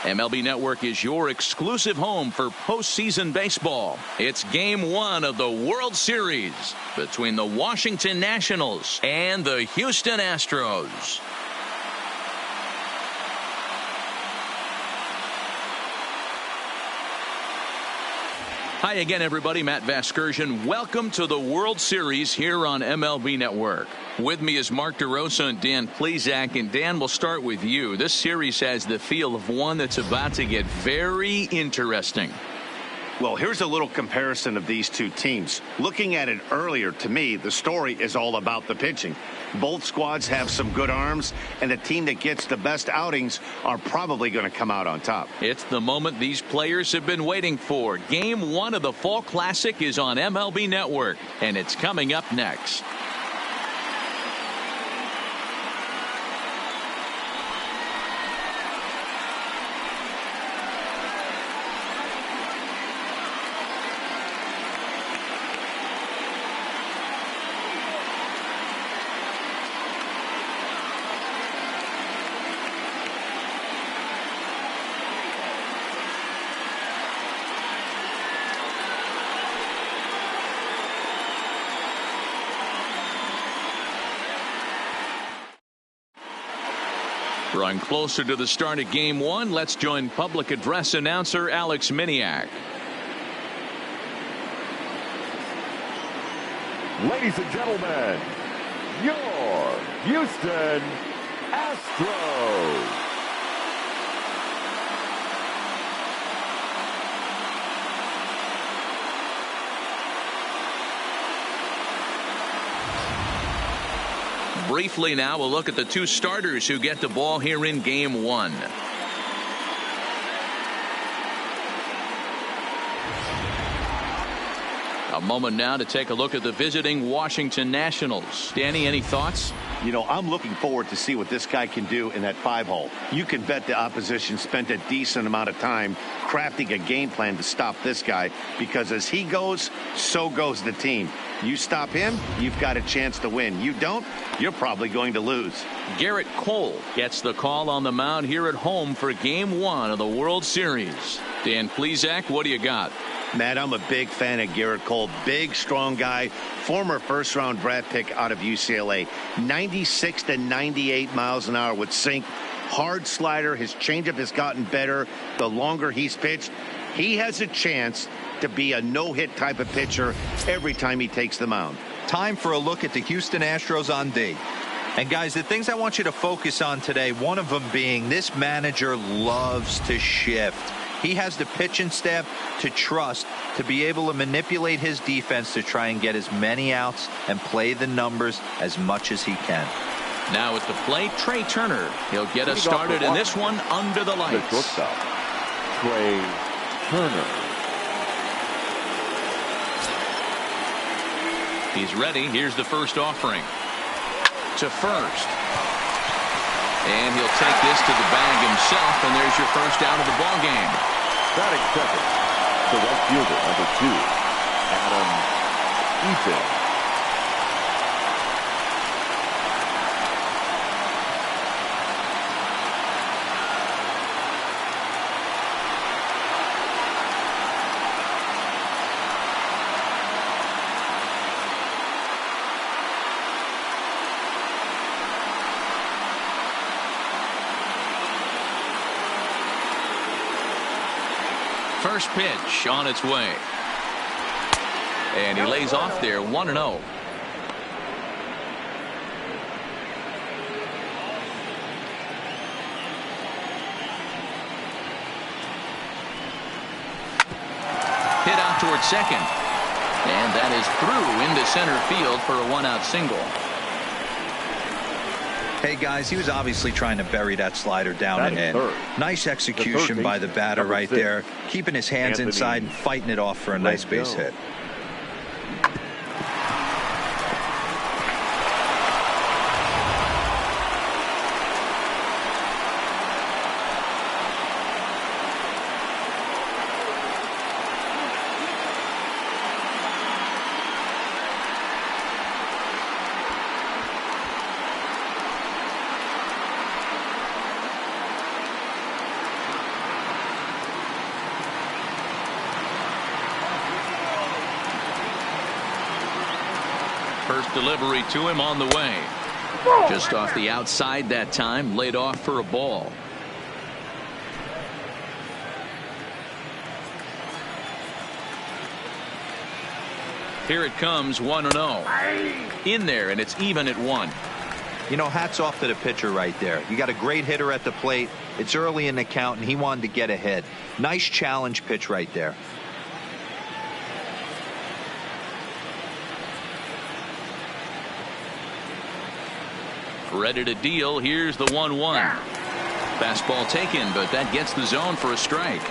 MLB Network is your exclusive home for postseason baseball. It's Game 1 of the World Series between the Washington Nationals and the Houston Astros. Hi again, everybody. Matt Vasgersian. Welcome to the World Series here on MLB Network. With me is Mark DeRosa and Dan Plesac. And Dan, we'll start with you. This series has the feel of one that's about to get very interesting. Well, here's a little comparison of these two teams. Looking at it earlier, to me, the story is all about the pitching. Both squads have some good arms, and the team that gets the best outings are probably going to come out on top. It's the moment these players have been waiting for. Game 1 of the Fall Classic is on MLB Network, and it's coming up next. Drawing closer to the start of Game 1, let's join public address announcer Alex Miniak. Ladies and gentlemen, your Houston Astros. Briefly now, we'll look at the two starters who get the ball here in Game 1. A moment now to take a look at the visiting Washington Nationals. Danny, any thoughts? You know, I'm looking forward to see what this guy can do in that 5-hole. You can bet the opposition spent a decent amount of time crafting a game plan to stop this guy, because as he goes, so goes the team. You stop him, you've got a chance to win. You don't, you're probably going to lose. Garrett Cole gets the call on the mound here at home for Game 1 of the World Series. Dan Plesac, what do you got? Matt, I'm a big fan of Garrett Cole. Big, strong guy. Former first-round draft pick out of UCLA. 96 to 98 miles an hour with sink. Hard slider. His changeup has gotten better the longer he's pitched. He has a chance to be a no-hit type of pitcher every time he takes the mound. Time for a look at the Houston Astros on D. And guys, the things I want you to focus on today, one of them being this manager loves to shift. He has the pitching staff to trust to be able to manipulate his defense to try and get as many outs and play the numbers as much as he can. Now at the plate, Trey Turner. He'll get us started in this one under the lights. The shortstop, Trey Turner. He's ready. Here's the first offering. To first. And he'll take this to the bag himself, and there's your first out of the ball game. Batting second, the right fielder, number 2, Adam Eaton. First pitch on its way. And he lays off there 1-0. Hit out towards second. And that is through into center field for a 1-out single. Hey guys, he was obviously trying to bury that slider down and in. Third. Nice execution by the batter right there, keeping his hands inside and fighting it off for a nice base hit. First delivery to him on the way. Just off the outside that time, laid off for a ball. Here it comes, 1-0. In there, and it's even at 1. You know, hats off to the pitcher right there. You got a great hitter at the plate. It's early in the count, and he wanted to get ahead. Nice challenge pitch right there. Ready to deal. Here's the 1-1. Fastball taken, but that gets the zone for a strike.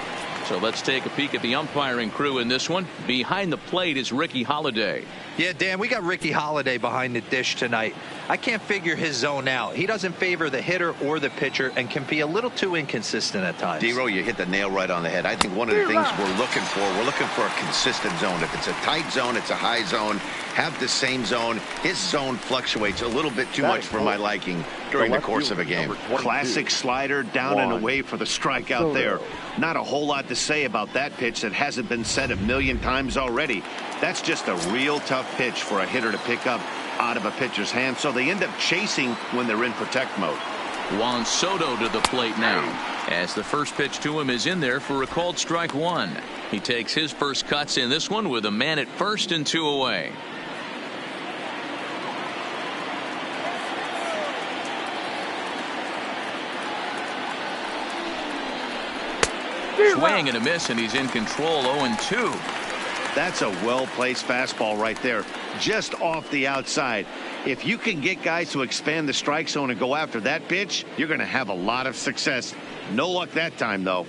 So let's take a peek at the umpiring crew in this one. Behind the plate is Ricky Holiday. Yeah, Dan, we got Ricky Holiday behind the dish tonight. I can't figure his zone out. He doesn't favor the hitter or the pitcher and can be a little too inconsistent at times. D-Row, you hit the nail right on the head. I think one of the things we're looking for a consistent zone. If it's a tight zone, it's a high zone. Have the same zone. His zone fluctuates a little bit too much for my liking during the course of a game. Classic slider down and away for the strikeout there. Not a whole lot to say about that pitch that hasn't been said a million times already. That's just a real tough pitch for a hitter to pick up out of a pitcher's hand, so they end up chasing when they're in protect mode. Juan Soto to the plate now, as the first pitch to him is in there for a called strike 1. He takes his first cuts in this one with a man at first and 2 away. Swing and a miss, and he's in control. 0-2. That's a well-placed fastball right there, just off the outside. If you can get guys to expand the strike zone and go after that pitch, you're going to have a lot of success. No luck that time, though.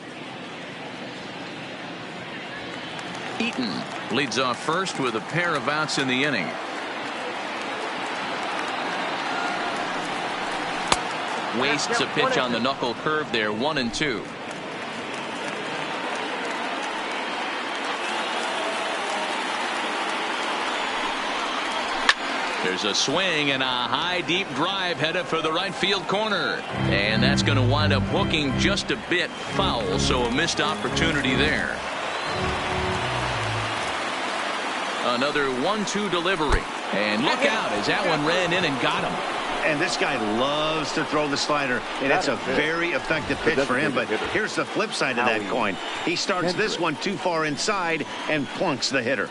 Eaton leads off first with a pair of outs in the inning. Wastes a pitch on the knuckle curve there. 1-2. There's a swing and a high deep drive headed for the right field corner, and that's going to wind up hooking just a bit foul, so a missed opportunity there. Another 1-2 delivery, and look out as that one ran in and got him. And this guy loves to throw the slider, and it's a very effective pitch for him. But here's the flip side of that coin. He starts this one too far inside and plunks the hitter.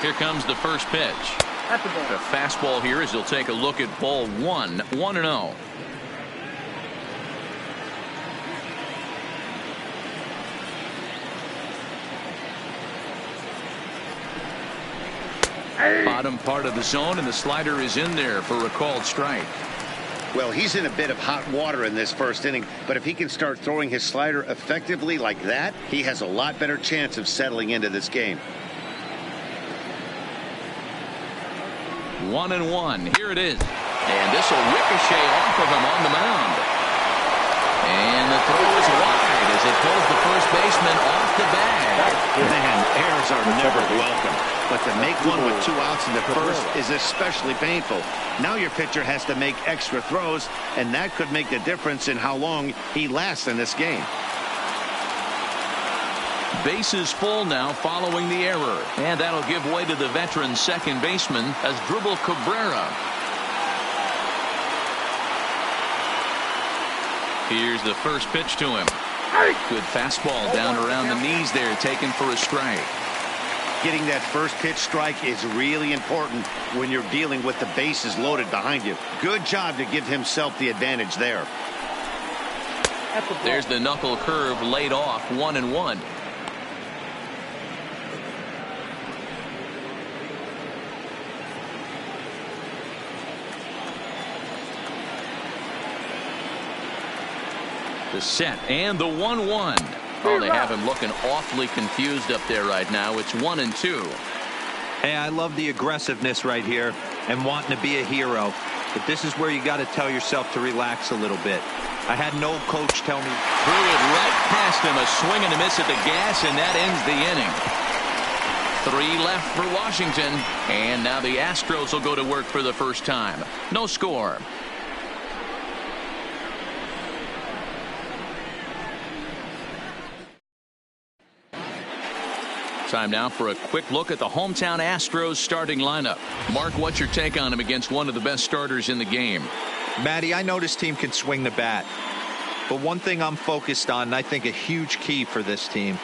Here comes the first pitch. The fastball here as he'll take a look at ball 1. 1-0. Bottom part of the zone, and the slider is in there for a called strike. Well, he's in a bit of hot water in this first inning, but if he can start throwing his slider effectively like that, he has a lot better chance of settling into this game. 1-1. Here it is. And this will ricochet off of him on the mound. And the throw is wide as it pulls the first baseman off the bag. Man, errors are never welcome. But to make one with 2 outs in the first is especially painful. Now your pitcher has to make extra throws, and that could make the difference in how long he lasts in this game. Bases full now following the error, and that'll give way to the veteran second baseman Asdrubal Cabrera. Here's the first pitch to him. Good fastball down around the knees there, taken for a strike. Getting that first pitch strike is really important when you're dealing with the bases loaded behind you. Good job to give himself the advantage there. There's the knuckle curve laid off. 1-1. The set and the 1-1. Oh, they have him looking awfully confused up there right now. It's 1-2. Hey, I love the aggressiveness right here and wanting to be a hero. But this is where you got to tell yourself to relax a little bit. I had an old coach tell me. Threw it right past him. A swing and a miss at the gas, and that ends the inning. 3 left for Washington. And now the Astros will go to work for the first time. No score. Time now for a quick look at the hometown Astros starting lineup. Mark, what's your take on him against one of the best starters in the game? Matty, I know this team can swing the bat. But one thing I'm focused on, and I think a huge key for this team,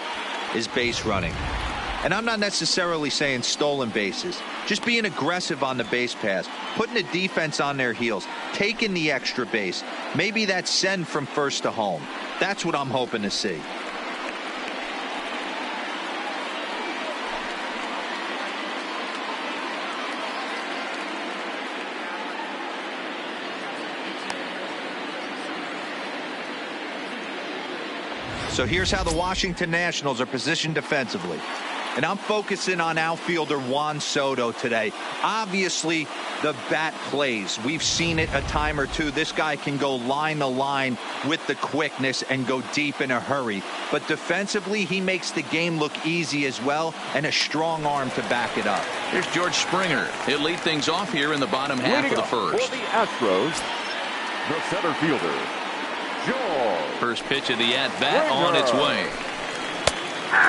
is base running. And I'm not necessarily saying stolen bases. Just being aggressive on the base pass, putting the defense on their heels, taking the extra base. Maybe that send from first to home. That's what I'm hoping to see. So here's how the Washington Nationals are positioned defensively. And I'm focusing on outfielder Juan Soto today. Obviously, the bat plays. We've seen it a time or two. This guy can go line to line with the quickness and go deep in a hurry. But defensively, he makes the game look easy as well, and a strong arm to back it up. Here's George Springer. He'll lead things off here in the bottom half of the first. For the Astros, the center fielder, George. First pitch of the at-bat on its way.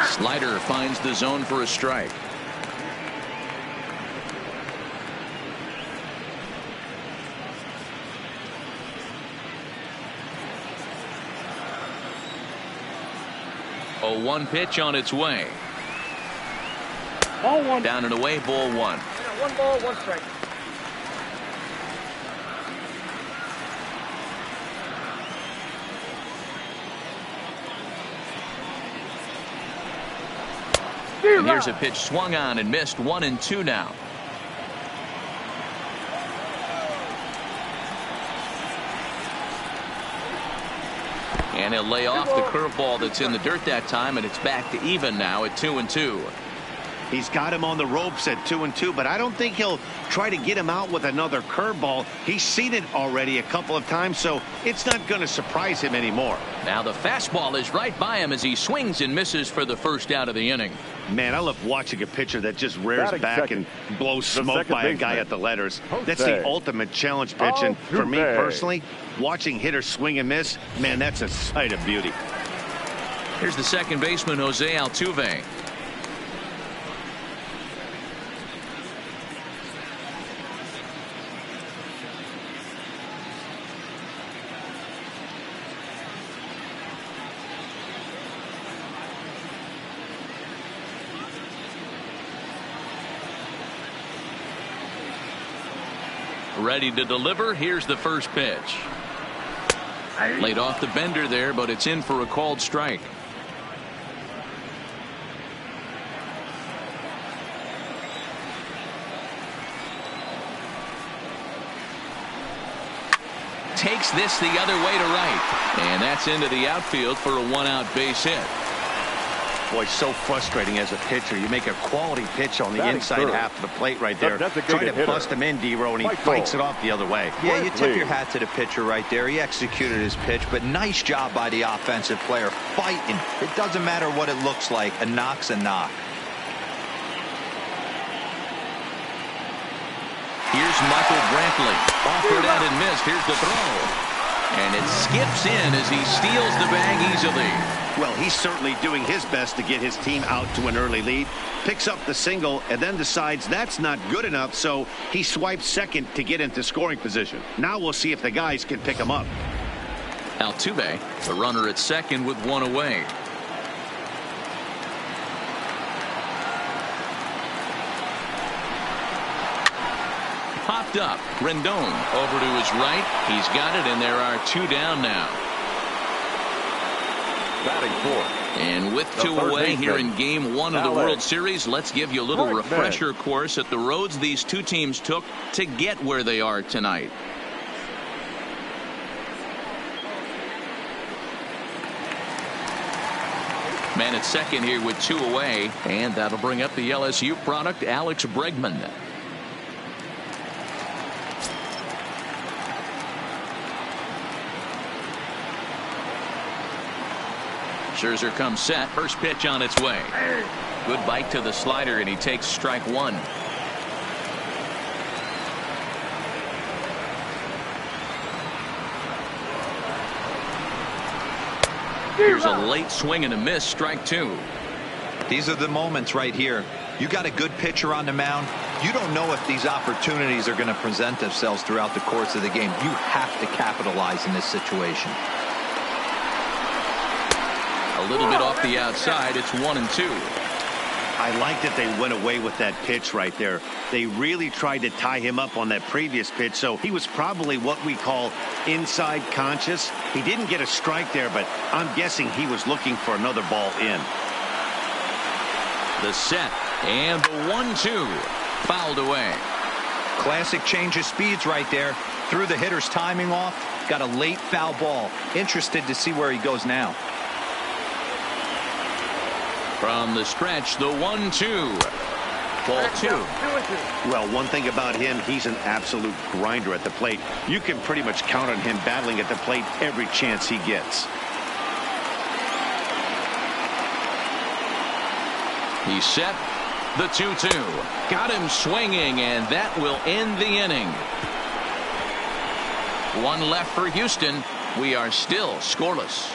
Slider finds the zone for a strike. A 1 pitch on its way. Ball 1. Down and away, ball 1. 1 ball, 1 strike. And here's a pitch swung on and missed. 1-2 now. And he'll lay off the curveball that's in the dirt that time, and it's back to even now at 2-2. He's got him on the ropes at 2-2, but I don't think he'll try to get him out with another curveball. He's seen it already a couple of times, so it's not going to surprise him anymore. Now the fastball is right by him as he swings and misses for the first out of the inning. Man, I love watching a pitcher that just rears Batting back second, and blows the smoke second by a guy baseman, at the letters. Jose. That's the ultimate challenge pitch, and for me Altuve. personally, watching hitters swing and miss, man, that's a sight of beauty. Here's the second baseman, Jose Altuve. Ready to deliver. Here's the first pitch. Laid off the bender there, but it's in for a called strike. Takes this the other way to right. And that's into the outfield for a 1-out base hit. Boy, so frustrating as a pitcher. You make a quality pitch on the Batting inside third. half of the plate right there. The Try designated to hitter, bust him in, D-Row, and he Michael. fights it off the other way. Yeah, you tip Please. your hat to the pitcher right there. He executed his pitch, but nice job by the offensive player fighting. It doesn't matter what it looks like. A knock's a knock. Here's Michael Brantley. Offered out and missed. Here's the throw. And it skips in as he steals the bag easily. Well, he's certainly doing his best to get his team out to an early lead. Picks up the single and then decides that's not good enough, so he swipes second to get into scoring position. Now we'll see if the guys can pick him up. Altuve, the runner at second with 1 away. Popped up. Rendon over to his right. He's got it, and there are 2 down now. Batting fourth. And with The 2 third away here baseman, in game 1 of the Alex. World Series, let's give you a little Right refresher course at the roads these 2 teams took to get where they are tonight. Man at second here with 2 away, and that'll bring up the LSU product, Alex Bregman. Scherzer comes set. First pitch on its way. Good bite to the slider, and he takes strike 1. Here's a late swing and a miss, strike 2. These are the moments right here. You got a good pitcher on the mound. You don't know if these opportunities are going to present themselves throughout the course of the game. You have to capitalize in this situation. A little bit off the outside. It's 1-2. I like that they went away with that pitch right there. They really tried to tie him up on that previous pitch, so he was probably what we call inside conscious. He didn't get a strike there, but I'm guessing he was looking for another ball in. The set and the 1-2 fouled away. Classic change of speeds right there. Threw the hitter's timing off. Got a late foul ball. Interested to see where he goes now. From the stretch, the 1-2. Ball 2. Well, one thing about him, he's an absolute grinder at the plate. You can pretty much count on him battling at the plate every chance he gets. He's set. The 2-2. Got him swinging, and that will end the inning. 1 left for Houston. We are still scoreless.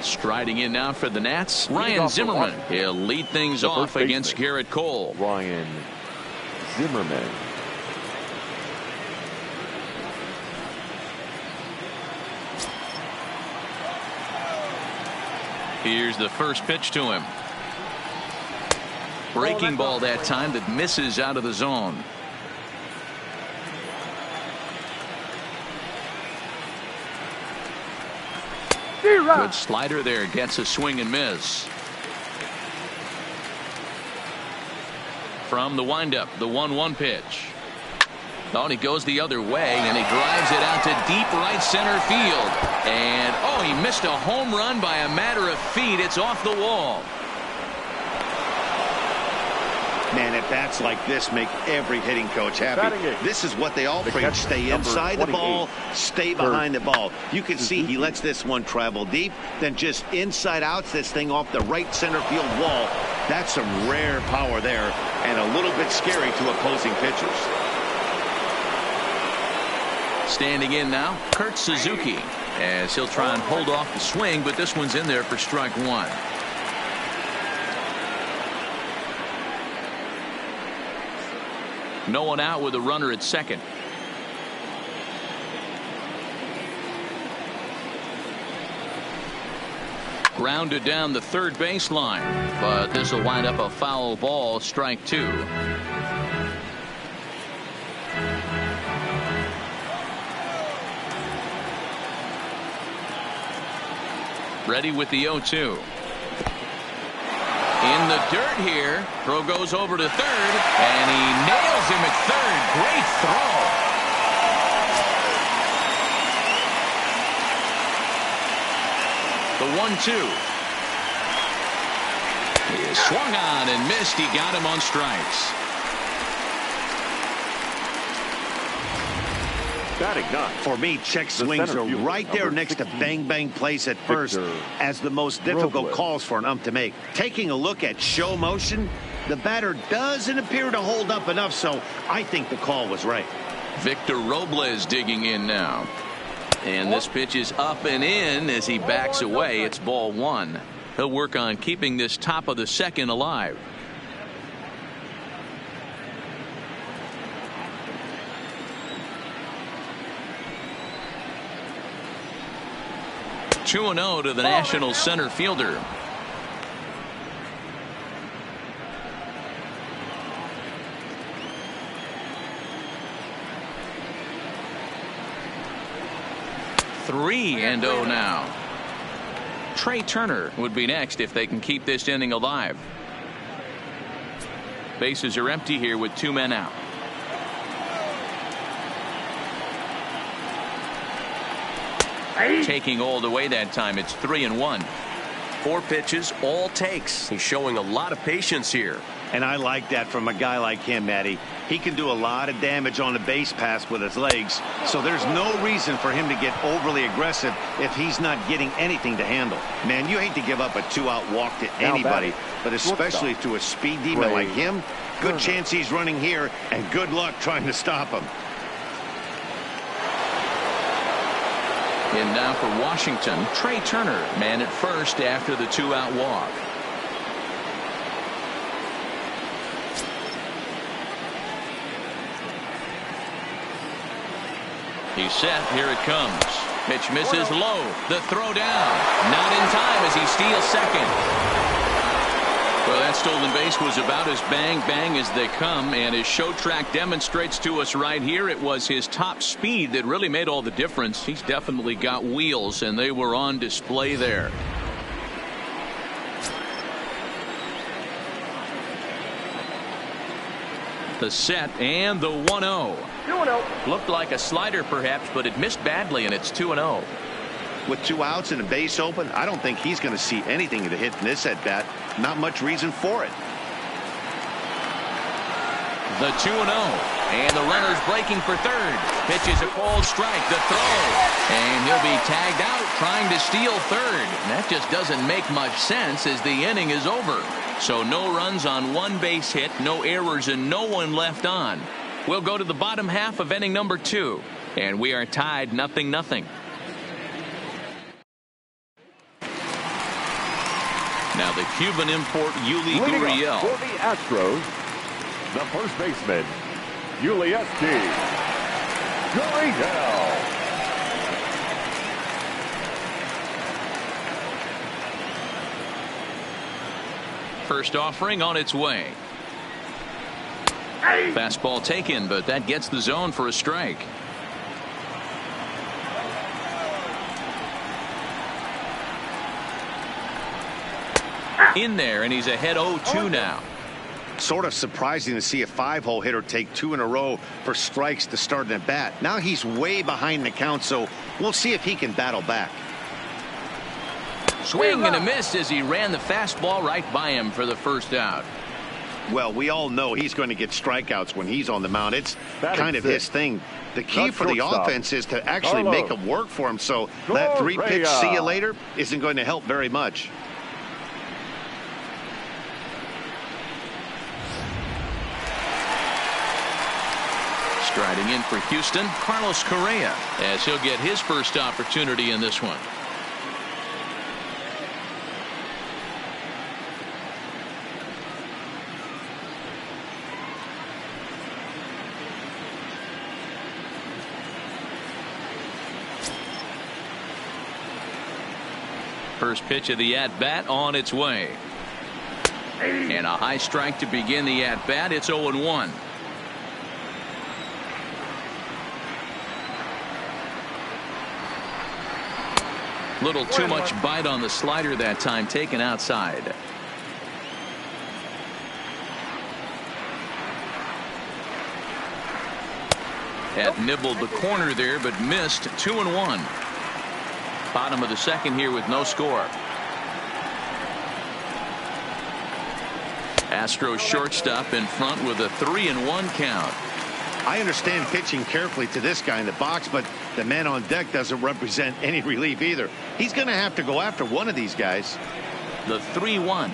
Striding in now for the Nats, Ryan Zimmerman. He'll lead things off against Garrett Cole. Ryan Zimmerman. Here's the first pitch to him. Breaking ball that time that misses out of the zone. Good slider there, gets a swing and miss. From the windup, the 1-1 pitch. Oh, and he goes the other way, and he drives it out to deep right center field. And, oh, he missed a home run by a matter of feet. It's off the wall. Man, at bats like this make every hitting coach happy. This is what they all preach. Stay inside the ball, stay behind the ball. You can see he lets this one travel deep, then just inside outs this thing off the right center field wall. That's some rare power there, and a little bit scary to opposing pitchers. Standing in now, Kurt Suzuki, as he'll try and hold off the swing, but this one's in there for strike 1. No one out with a runner at second. Grounded down the third baseline, but this will wind up a foul ball, strike 2. Ready with the 0-2. In the dirt here. Throw goes over to third, and he nails him at third. Great throw. The 1-2. He swung on and missed. He got him on strikes. For me, check swings are right there next to bang bang plays at first as the most difficult calls for an ump to make. Taking a look at show motion, the batter doesn't appear to hold up enough, so I think the call was right. Victor Robles digging in now. And this pitch is up and in as he backs away. It's ball 1. He'll work on keeping this top of the second alive. Two 2-0 to the National center fielder. Three and 0 now. Trey Turner would be next if they can keep this inning alive. Bases are empty here with 2 men out. Taking all the way that time. It's 3-1. 4 pitches, all takes. He's showing a lot of patience here. And I like that from a guy like him, Matty. He can do a lot of damage on the base pass with his legs, so there's no reason for him to get overly aggressive if he's not getting anything to handle. Man, you hate to give up a 2-out walk to anybody, but especially to a speed demon like him. Good chance he's running here, and good luck trying to stop him. And now for Washington, Trey Turner, man at first after the 2-out walk. He's set. Here it comes. Pitch misses low. The throw down. Not in time as he steals second. Well, that stolen base was about as bang as they come, and his show track demonstrates to us right here it was his top speed that really made all the difference. He's definitely got wheels, and they were on display there. The set and the 1-0. 2-0. Looked like a slider perhaps, but it missed badly, and it's 2-0. With 2 outs and a base open, I don't think he's going to see anything to hit in this at bat. Not much reason for it. The 2-0, and the runner's breaking for third. Pitches a cold strike. The throw, and he'll be tagged out trying to steal third. And that just doesn't make much sense as the inning is over. So no runs on 1 base hit, no errors, and no one left on. We'll go to the bottom half of inning number 2, and we are tied 0-0. Now the Cuban import Yuli Gurriel. For the Astros, the first baseman, Yuli Gurriel. First offering on its way. Fastball taken, but that gets the zone for a strike. In there, and he's ahead 0-2 now. Sort of surprising to see a 5-hole hitter take 2 in a row for strikes to start an at bat. Now he's way behind the count, so we'll see if he can battle back. Swing and a miss as he ran the fastball right by him for the first out. Well, we all know he's going to get strikeouts when he's on the mound. It's kind of his thing. The key for the offense is to actually make them work for him, so that 3-pitch see you later isn't going to help very much. Striding in for Houston, Carlos Correa, as he'll get his first opportunity in this one. First pitch of the at-bat on its way. And a high strike to begin the at-bat. It's 0-1. Little too much bite on the slider that time, taken outside. Had nibbled the corner there, but missed. 2-1. Bottom of the second here with no score. Astros shortstop in front with a 3-1 count. I understand pitching carefully to this guy in the box, but the man on deck doesn't represent any relief either. He's going to have to go after one of these guys. The 3-1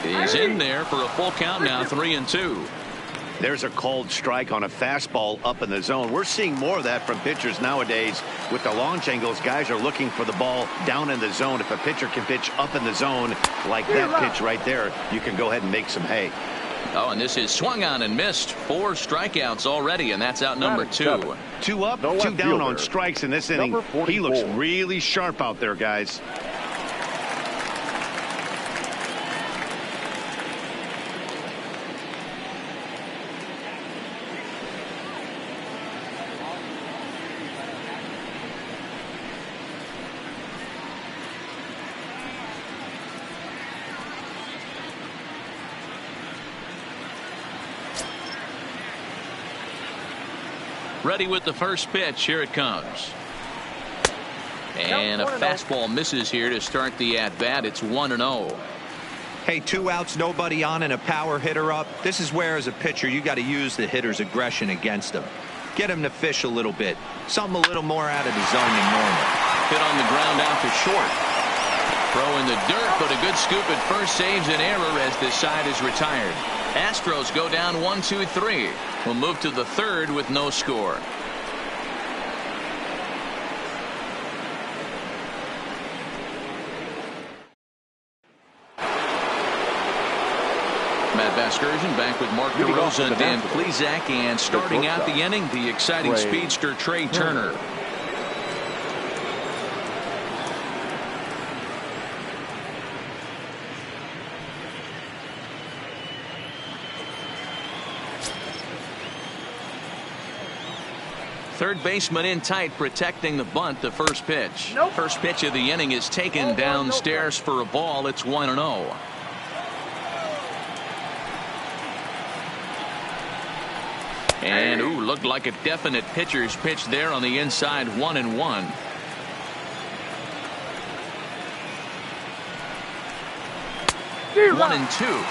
is in there for a full count now. 3-2. There's a cold strike on a fastball up in the zone. We're seeing more of that from pitchers nowadays. With the launch angles, guys are looking for the ball down in the zone. If a pitcher can pitch up in the zone like that pitch right there, you can go ahead and make some hay. Oh, and this is swung on and missed. 4 strikeouts already, and that's out number 2. 2 up, 2 down on strikes in this inning. He looks really sharp out there, guys. Ready with the first pitch. Here it comes. And a fastball misses here to start the at-bat. It's 1-0. Hey, 2 outs, nobody on, and a power hitter up. This is where, as a pitcher, you got to use the hitter's aggression against him. Get him to fish a little bit. Something a little more out of the zone than normal. Hit on the ground out to short. Throw in the dirt, but a good scoop at first saves an error as this side is retired. Astros go down 1-2-3. We'll move to the third with no score. Matt Vasgersian back with Mark DeRosa and Dan Plesac, and starting out the inning, the exciting speedster Trey Turner. Third baseman in tight, protecting the bunt. The first pitch. First pitch of the inning is taken downstairs for a ball. It's 1-0. And looked like a definite pitcher's pitch there on the inside. 1-1. One and two.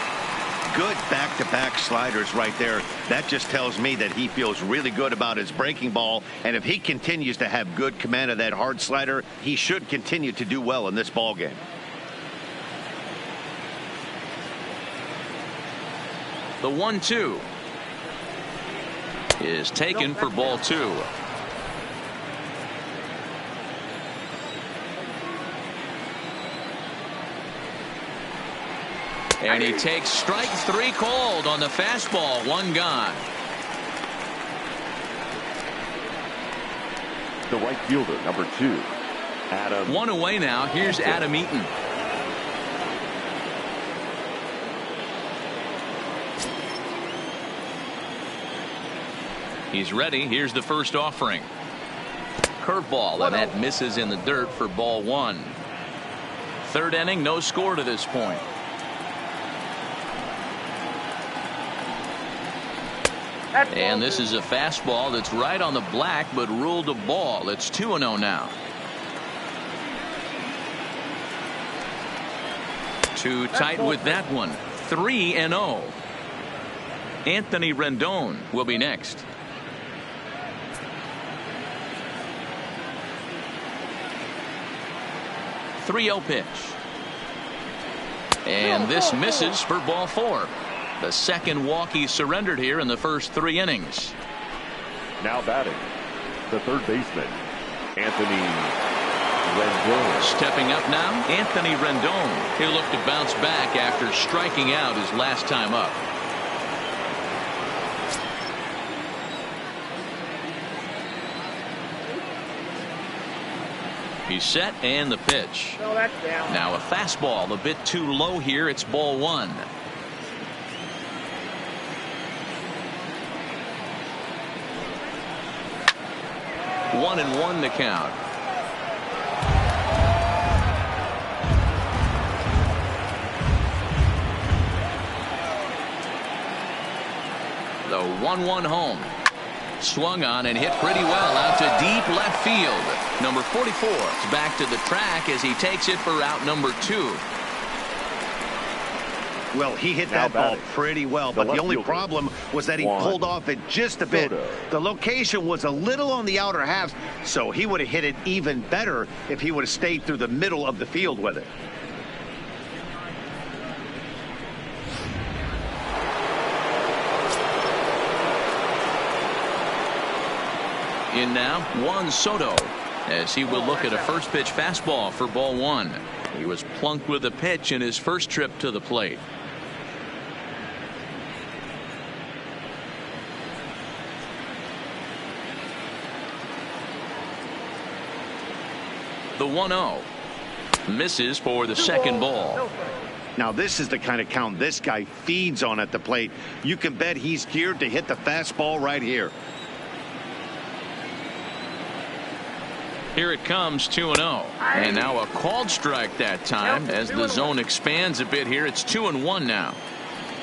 Good back-to-back sliders right there. That just tells me that he feels really good about his breaking ball, and if he continues to have good command of that hard slider, he should continue to do well in this ball game. The 1-2 is taken for ball 2. And he takes strike 3 called on the fastball. 1 gone. The right fielder, number 2, Adam. 1 away now. Here's Adam Eaton. He's ready. Here's the first offering. Curveball, and that misses in the dirt for ball 1. Third inning, no score to this point. And this is a fastball that's right on the black, but ruled a ball. It's 2-0 now. Too tight with that one. 3-0. Anthony Rendon will be next. 3-0 pitch. And this misses for ball 4. The second walk he surrendered here in the first 3 innings. Now batting, the third baseman, Anthony Rendon. Stepping up now, Anthony Rendon. He'll look to bounce back after striking out his last time up. He's set, and the pitch. Now a fastball a bit too low here. It's ball 1. 1-1 the count. The 1-1 home. Swung on and hit pretty well out to deep left field. Number 44 is back to the track as he takes it for out number 2. Well, he hit that ball pretty well, but the only problem was that he pulled off it just a bit. The location was a little on the outer half, so he would have hit it even better if he would have stayed through the middle of the field with it. In now, Juan Soto, as he will look at a first pitch fastball for ball 1. He was plunked with a pitch in his first trip to the plate. The 1-0 misses for the second ball. Now this is the kind of count this guy feeds on at the plate. You can bet he's geared to hit the fastball right here. Here it comes, 2-0. And now a called strike that time as the zone expands a bit here. It's 2-1 now.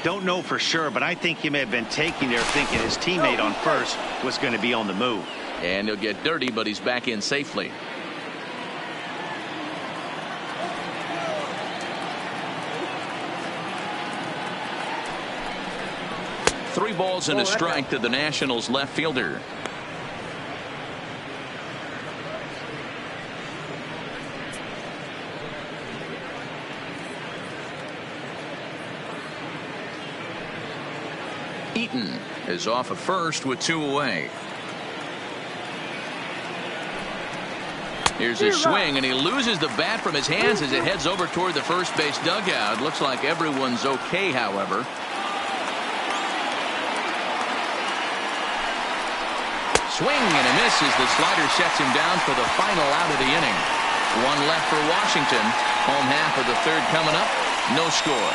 Don't know for sure, but I think he may have been taking there thinking his teammate on first was going to be on the move. And he'll get dirty, but he's back in safely. Three balls and a strike to the Nationals left fielder. Eaton is off at first with 2 away. Here's a swing, and he loses the bat from his hands as it heads over toward the first base dugout. Looks like everyone's okay, however. Swing and a miss as the slider sets him down for the final out of the inning. One left for Washington. Home half of the third coming up. No score.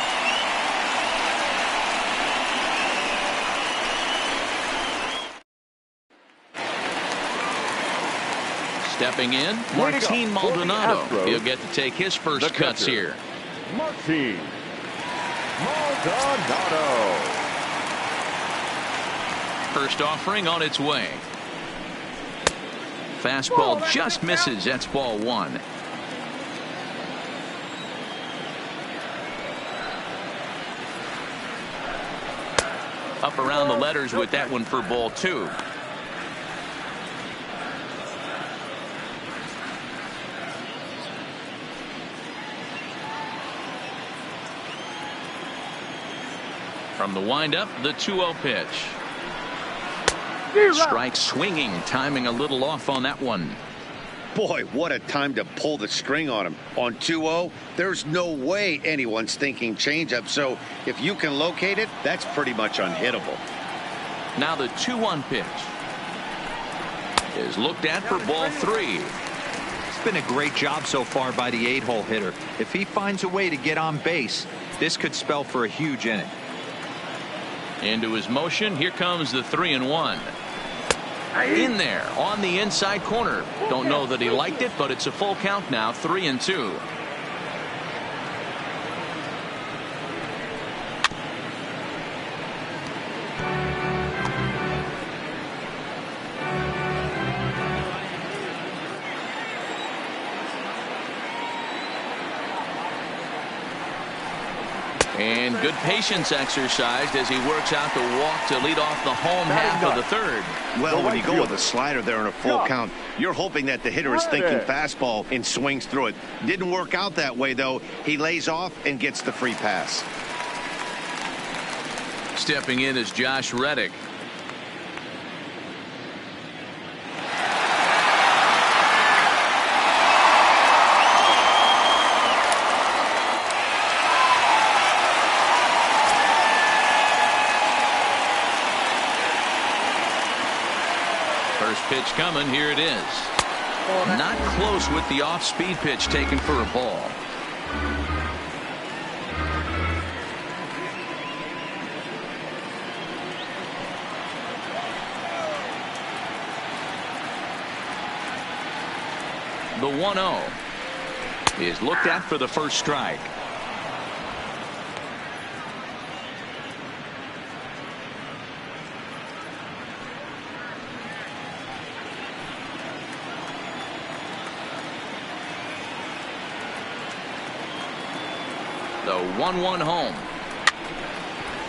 Stepping in, Martin Maldonado. He'll get to take his first cuts here. Martin Maldonado. First offering on its way. Fastball just misses. That's ball 1. Up around the letters with that one for ball 2. From the windup, the 2-0 pitch. Strike swinging, timing a little off on that one. Boy, what a time to pull the string on him. On 2-0, there's no way anyone's thinking changeup. So if you can locate it, that's pretty much unhittable. Now the 2-1 pitch is looked at for ball 3. It's been a great job so far by the 8-hole hitter. If he finds a way to get on base, this could spell for a huge inning. Into his motion. Here comes the 3-1. In there on the inside corner. Don't know that he liked it, but it's a full count now. 3-2. And good patience exercised as he works out the walk to lead off the home half of the third. Well, when you go with a slider there in a full count, you're hoping that the hitter is thinking fastball and swings through it. Didn't work out that way, though. He lays off and gets the free pass. Stepping in is Josh Reddick. Pitch coming. Here it is. Not close with the off-speed pitch taken for a ball. The 1-0 is looked at for the first strike. The 1-1 home.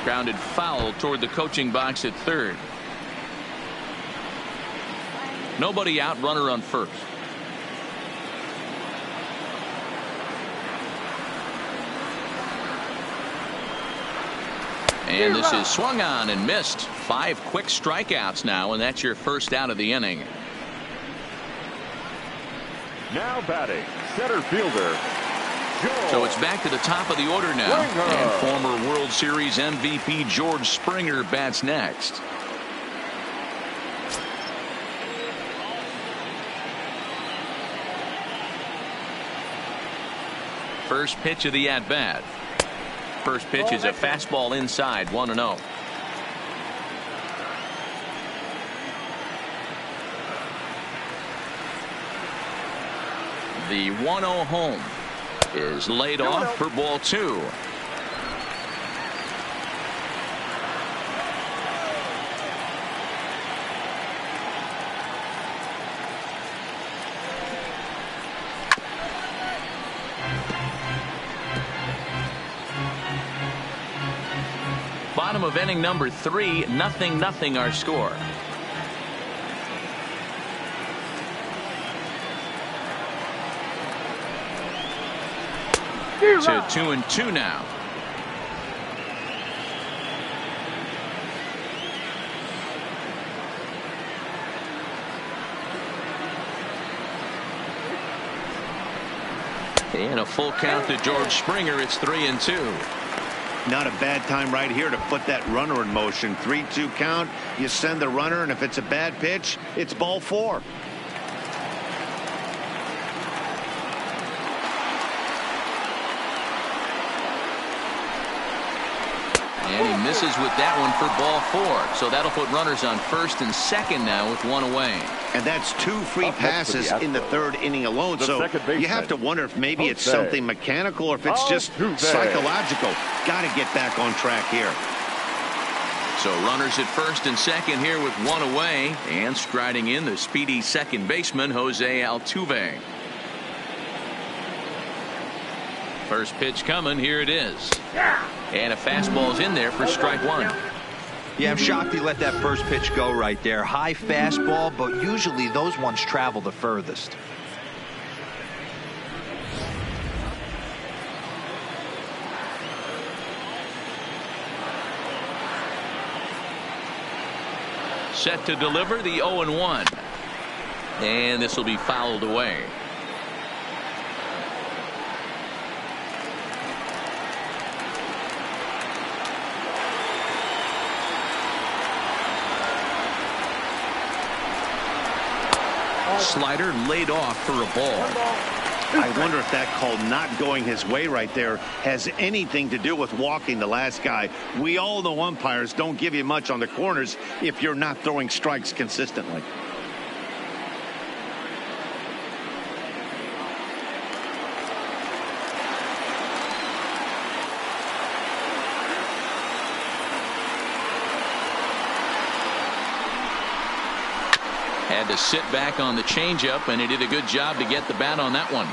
Grounded foul toward the coaching box at third. Nobody out, runner on first. And this is swung on and missed. 5 quick strikeouts now, and that's your first out of the inning. Now batting, center fielder. So it's back to the top of the order now. And former World Series MVP George Springer bats next. First pitch of the at-bat. First pitch is a fastball inside, 1-0. The 1-0 home is laid off for ball 2. Bottom of inning number 3, 0-0 our score. To 2-2 now. And a full count to George Springer. It's 3-2. Not a bad time right here to put that runner in motion. 3-2 count. You send the runner, and if it's a bad pitch, it's ball 4. And he misses with that one for ball 4. So that'll put runners on first and second now with 1 away. And that's 2 free passes in the 3rd inning alone. So you have to wonder if maybe it's something mechanical or if it's just psychological. Got to get back on track here. So runners at first and second here with 1 away. And striding in the speedy second baseman, Jose Altuve. First pitch coming. Here it is. And a fastball's in there for strike 1. Yeah, I'm shocked he let that first pitch go right there. High fastball, but usually those ones travel the furthest. Set to deliver the 0-1. And this will be fouled away. Slider laid off for a ball. I wonder if that call not going his way right there has anything to do with walking the last guy. We all know umpires don't give you much on the corners if you're not throwing strikes consistently. Had to sit back on the changeup, and he did a good job to get the bat on that one.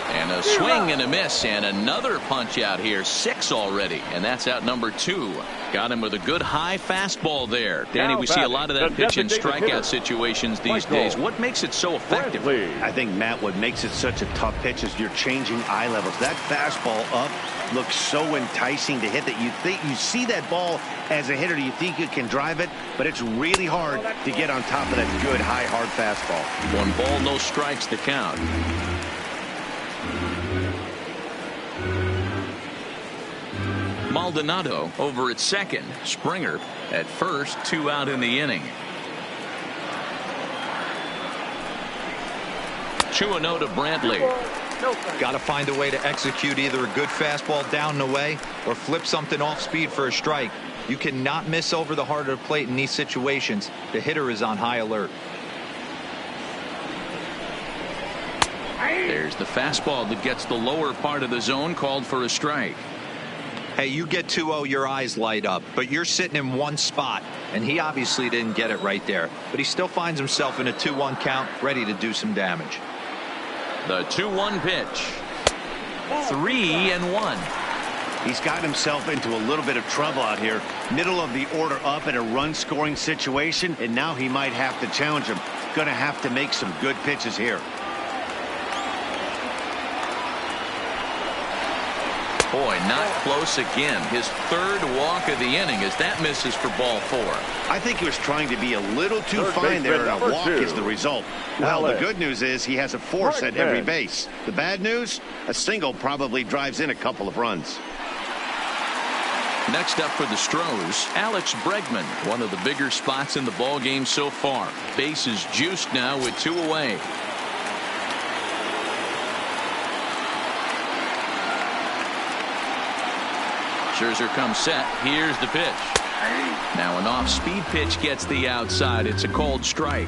And a swing and a miss, and another punch out here. 6 already, and that's out number 2. Got him with a good high fastball there. Danny, we see a lot of that pitch in strikeout situations these days. What makes it so effective? I think, Matt, what makes it such a tough pitch is you're changing eye levels. That fastball up looks so enticing to hit that you see that ball as a hitter, you think you can drive it, but it's really hard to get on top of that good high hard fastball. 1 ball, no strikes to count. Maldonado over at second. Springer at first. 2 out in the inning. 2-0 to Brantley. Got to find a way to execute either a good fastball down and away or flip something off speed for a strike. You cannot miss over the heart of the plate in these situations. The hitter is on high alert. There's the fastball that gets the lower part of the zone, called for a strike. Hey, you get 2-0, your eyes light up, but you're sitting in one spot, and he obviously didn't get it right there. But he still finds himself in a 2-1 count, ready to do some damage. The 2-1 pitch. 3-1. He's got himself into a little bit of trouble out here. Middle of the order up in a run-scoring situation, and now he might have to challenge him. Going to have to make some good pitches here. Boy, not close again. His 3rd walk of the inning as that misses for ball 4. I think he was trying to be a little too fine there, and a walk is the result. Well, the good news is he has a force at every base. The bad news, a single probably drives in a couple of runs. Next up for the Astros, Alex Bregman, one of the bigger spots in the ball game so far. Base is juiced now with 2 away. Scherzer comes set. Here's the pitch. Now an off-speed pitch gets the outside. It's a called strike.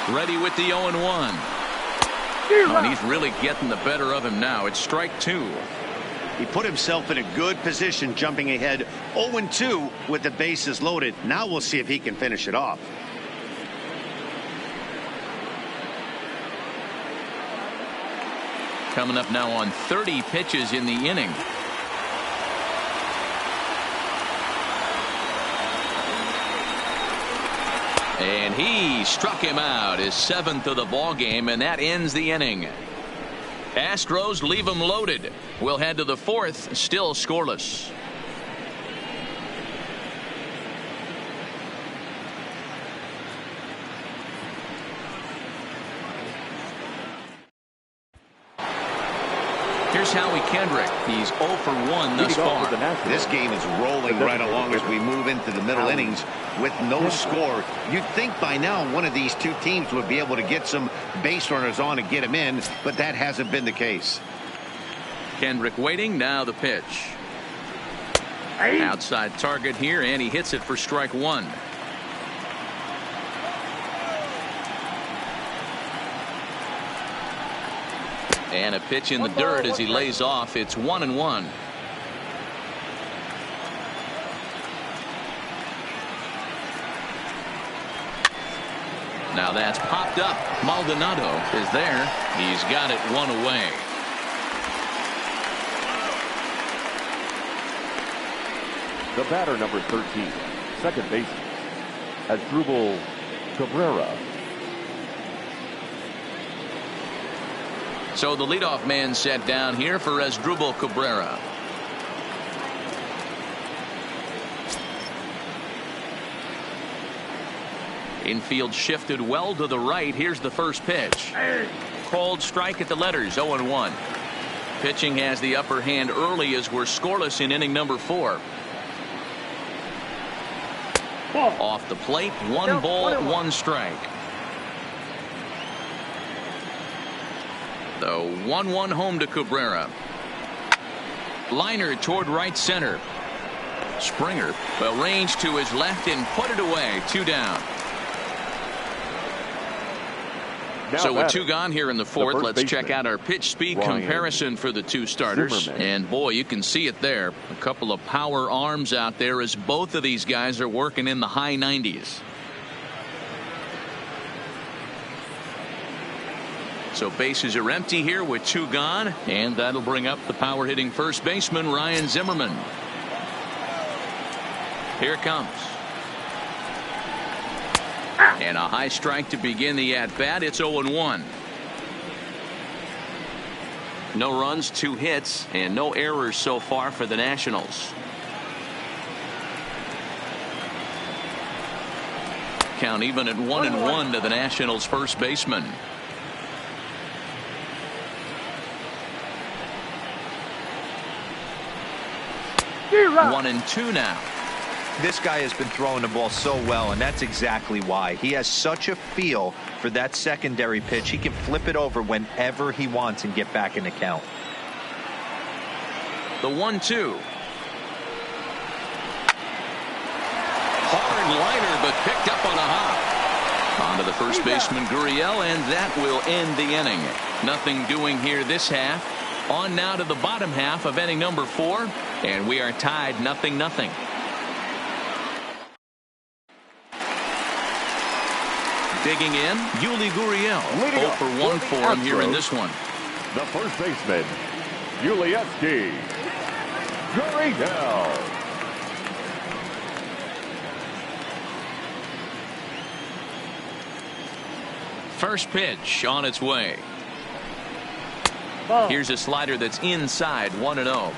Ready with the 0-1. Oh, and he's really getting the better of him now. It's strike 2. He put himself in a good position, jumping ahead 0-2 with the bases loaded. Now we'll see if he can finish it off. Coming up now on 30 pitches in the inning. And he struck him out, his 7th of the ball game, and that ends the inning. Astros leave them loaded. We'll head to the 4th, still scoreless. Here's Howie Kendrick. He's 0 for 1 thus far. This game is rolling right along as we move into the middle innings with no score. You'd think by now one of these two teams would be able to get some base runners on and get them in, but that hasn't been the case. Kendrick waiting. Now the pitch. Outside target here, and he hits it for strike 1. And a pitch in the dirt as he lays off. It's 1-1. Now that's popped up. Maldonado is there. He's got it 1 away. The batter, number 13, second baseman, Asdrubal Cabrera. So the leadoff man set down here for Asdrubal Cabrera. Infield shifted well to the right. Here's the first pitch. Called strike at the letters, 0-1. Pitching has the upper hand early as we're scoreless in inning number 4. Off the plate, 1 ball, 1 strike. The 1-1 home to Cabrera. Liner toward right center. Springer will range to his left and put it away. 2 down. So with 2 gone here in the 4th, let's check out our pitch speed comparison for the 2 starters. And boy, you can see it there. A couple of power arms out there as both of these guys are working in the high 90s. So bases are empty here with 2 gone, and that'll bring up the power hitting first baseman Ryan Zimmerman. Here it comes. And a high strike to begin the at bat. It's 0-1. No runs, 2 hits, and no errors so far for the Nationals. Count even at 1-1 to the Nationals first baseman. 1-2 now. This guy has been throwing the ball so well, and that's exactly why. He has such a feel for that secondary pitch. He can flip it over whenever he wants and get back in the count. The 1-2. Hard liner, but picked up on a hop. On to the first baseman Gurriel, and that will end the inning. Nothing doing here this half. On now to the bottom half of inning number 4, and we are tied 0-0. Digging in, Yuli Gurriel. 0 for 1 for him here in this one. The first baseman, Yuli Gurriel. First pitch on its way. Here's a slider that's inside, 1-0.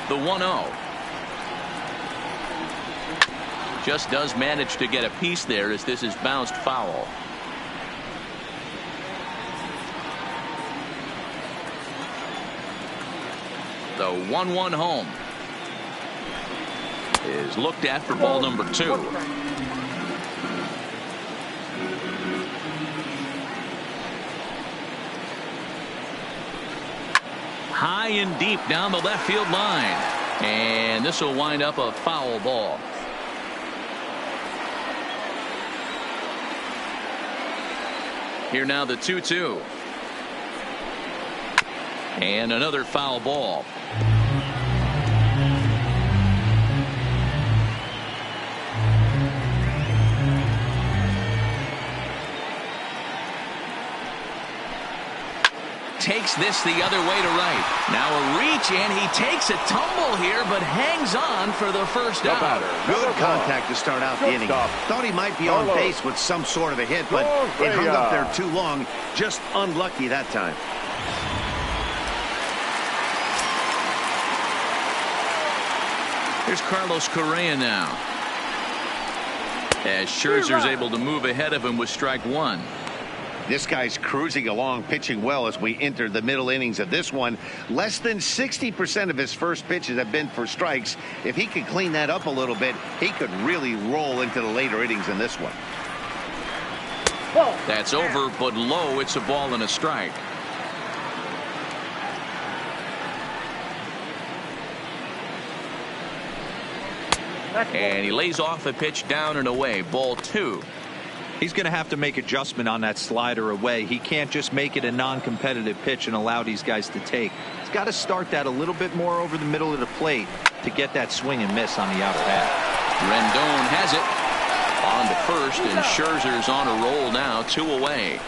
The 1-0. Just does manage to get a piece there as this is bounced foul. The 1-1 home is looked at for ball number 2. high and deep down the left field line. And this will wind up a foul ball. Here now the 2-2. And another foul ball. Takes this the other way to right. Now a reach, and he takes a tumble here, but hangs on for the first out. Good contact to start out the inning. Thought he might be on base with some sort of a hit, but it hung up there too long. Just unlucky that time. Here's Carlos Correa now, as Scherzer's able to move ahead of him with strike one. This guy's cruising along, pitching well as we enter the middle innings of this one. Less than 60% of his first pitches have been for strikes. If he could clean that up a little bit, he could really roll into the later innings in this one. That's over, but low. It's a ball and a strike. And he lays off a pitch down and away. Ball two. He's going to have to make adjustment on that slider away. He can't just make it a non-competitive pitch and allow these guys to take. He's got to start that a little bit more over the middle of the plate to get that swing and miss on the outer half. Rendon has it on to first, and Scherzer's on a roll now, 2 away.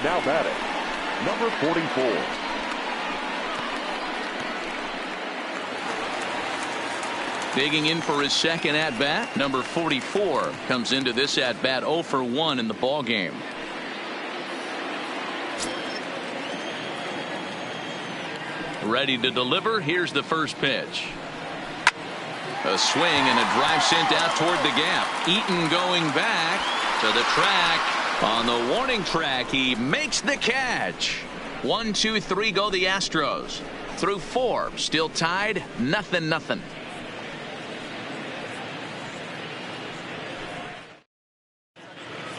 Now batting, number 44. Digging in for his second at-bat, number 44 comes into this at-bat 0 for 1 in the ball game. Ready to deliver. Here's the first pitch. A swing and a drive sent out toward the gap. Eaton going back to the track. On the warning track, he makes the catch. 1, 2, 3 go the Astros. Through 4, still tied, 0-0.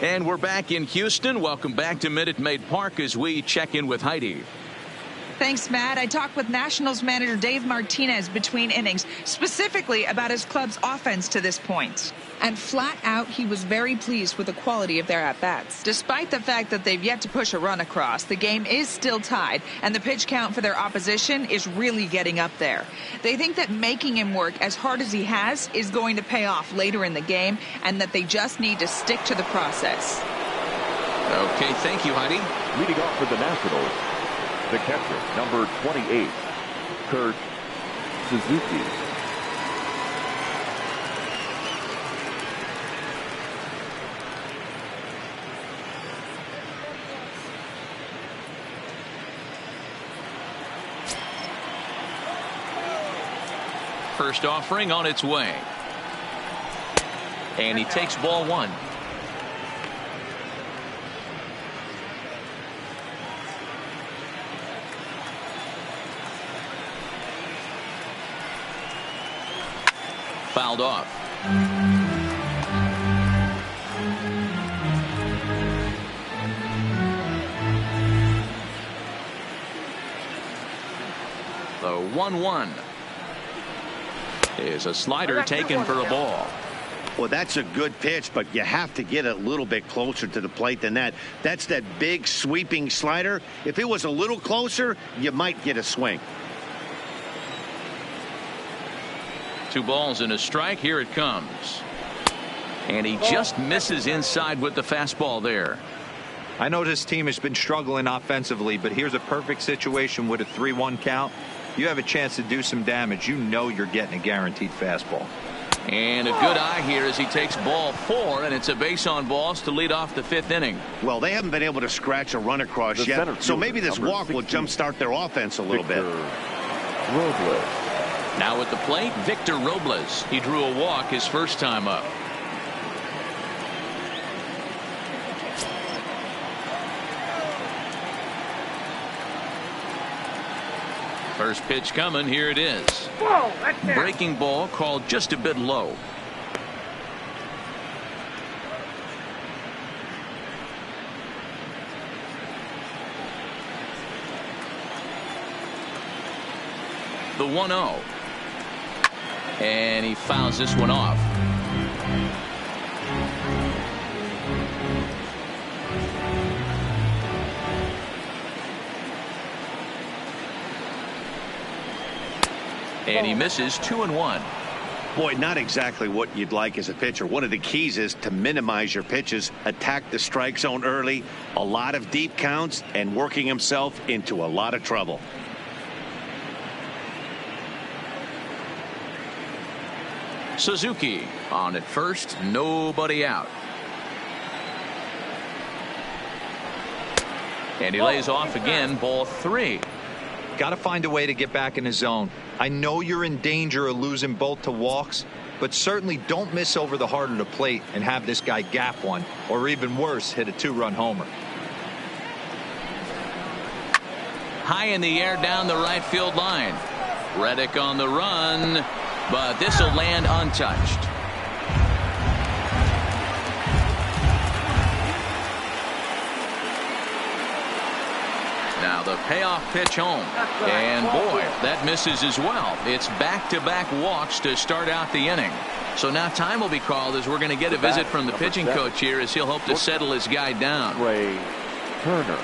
And we're back in Houston. Welcome back to Minute Maid Park as we check in with Heidi. Thanks, Matt. I talked with Nationals manager Dave Martinez between innings, specifically about his club's offense to this point. And flat out, he was very pleased with the quality of their at-bats. Despite the fact that they've yet to push a run across, the game is still tied, and the pitch count for their opposition is really getting up there. They think that making him work as hard as he has is going to pay off later in the game, and that they just need to stick to the process. Okay, thank you, Heidi. Leading off for the Nationals, the catcher, number 28, Kurt Suzuki. First offering on its way. And he takes ball 1. Fouled off. The 1-1 is a slider taken for a ball. Well, that's a good pitch, but you have to get a little bit closer to the plate than that. That's that big sweeping slider. If it was a little closer, you might get a swing. 2 balls and a strike. Here it comes. And he just misses inside with the fastball there. I know this team has been struggling offensively, but here's a perfect situation with a 3-1 count. You have a chance to do some damage. You know you're getting a guaranteed fastball. And a good eye here as he takes ball 4, and it's a base on balls to lead off the 5th inning. Well, they haven't been able to scratch a run across yet, so maybe this walk will jumpstart their offense a little bit. Robles. Now at the plate, Victor Robles. He drew a walk his first time up. First pitch coming. Here it is. Breaking ball called just a bit low. The 1-0. And he fouls this one off. And he misses 2-1. Boy, not exactly what you'd like as a pitcher. One of the keys is to minimize your pitches, attack the strike zone early, a lot of deep counts, and working himself into a lot of trouble. Suzuki on at first, nobody out. And he lays off again, ball 3. Got to find a way to get back in the zone. I know you're in danger of losing both to walks, but certainly don't miss over the heart of the plate and have this guy gap one, or even worse, hit a 2-run homer. High in the air down the right field line. Reddick on the run, but this will land untouched. Now the payoff pitch home. And boy, that misses as well. It's back-to-back walks to start out the inning. So now time will be called as we're going to get a visit from the pitching coach here as he'll hope to settle his guy down. Trey Turner.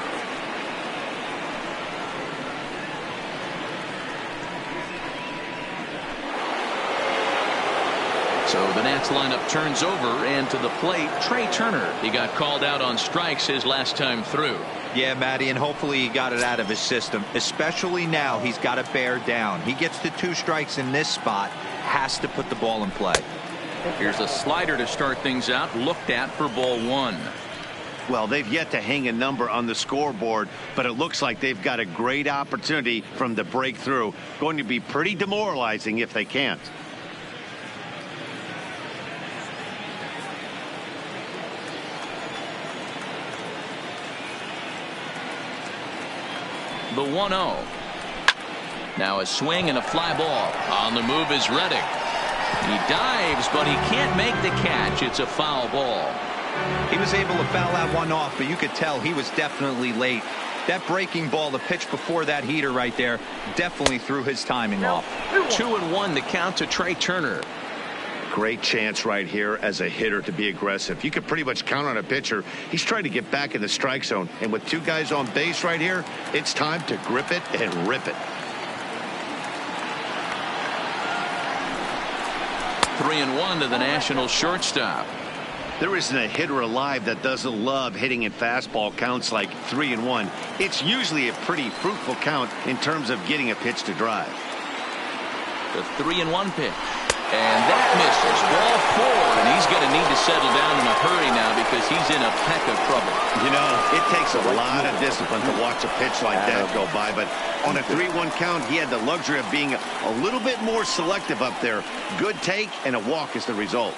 So the Nats lineup turns over, and to the plate, Trey Turner. He got called out on strikes his last time through. Yeah, Matty, and hopefully he got it out of his system. Especially now, he's got to bear down. He gets the 2 strikes in this spot, has to put the ball in play. Here's a slider to start things out, looked at for ball 1. Well, they've yet to hang a number on the scoreboard, but it looks like they've got a great opportunity from the breakthrough. Going to be pretty demoralizing if they can't. The 1-0. Now a swing and a fly ball. On the move is Reddick. He dives, but he can't make the catch. It's a foul ball. He was able to foul that one off, but you could tell he was definitely late. That breaking ball, the pitch before that heater right there, definitely threw his timing off. 2-1 the count to Trey Turner. Great chance right here as a hitter to be aggressive. You could pretty much count on a pitcher. He's trying to get back in the strike zone. And with 2 guys on base right here, it's time to grip it and rip it. 3-1 to the National shortstop. There isn't a hitter alive that doesn't love hitting in fastball counts like 3-1. It's usually a pretty fruitful count in terms of getting a pitch to drive. The 3-1 pitch. And that misses. Ball 4, and he's going to need to settle down in a hurry now because he's in a peck of trouble. You know, it takes a lot of discipline to watch a pitch like that go by, but on a 3-1 count, he had the luxury of being a little bit more selective up there. Good take, and a walk is the result.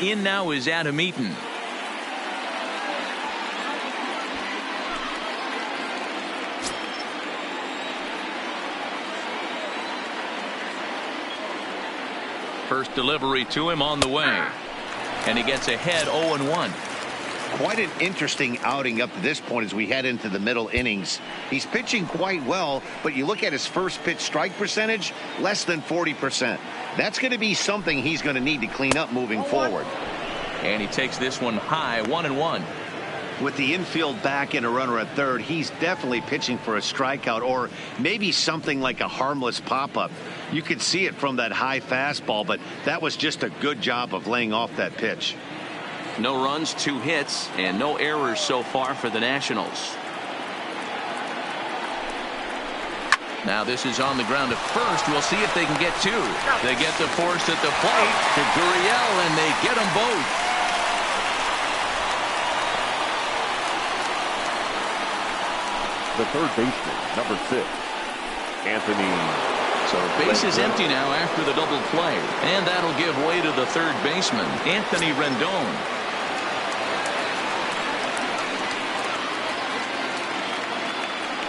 In now is Adam Eaton. First delivery to him on the way. And he gets ahead 0-1. Quite an interesting outing up to this point as we head into the middle innings. He's pitching quite well, but you look at his first pitch strike percentage, less than 40%. That's going to be something he's going to need to clean up moving forward. And he takes this one high, 1-1. With the infield back and a runner at third, he's definitely pitching for a strikeout or maybe something like a harmless pop-up. You could see it from that high fastball, but that was just a good job of laying off that pitch. No runs, 2 hits, and no errors so far for the Nationals. Now this is on the ground at first. We'll see if they can get 2. They get the force at the plate to Gurriel, and they get them both. The third baseman, number 6, Anthony. So base is empty now after the double play, and that'll give way to the third baseman, Anthony Rendon.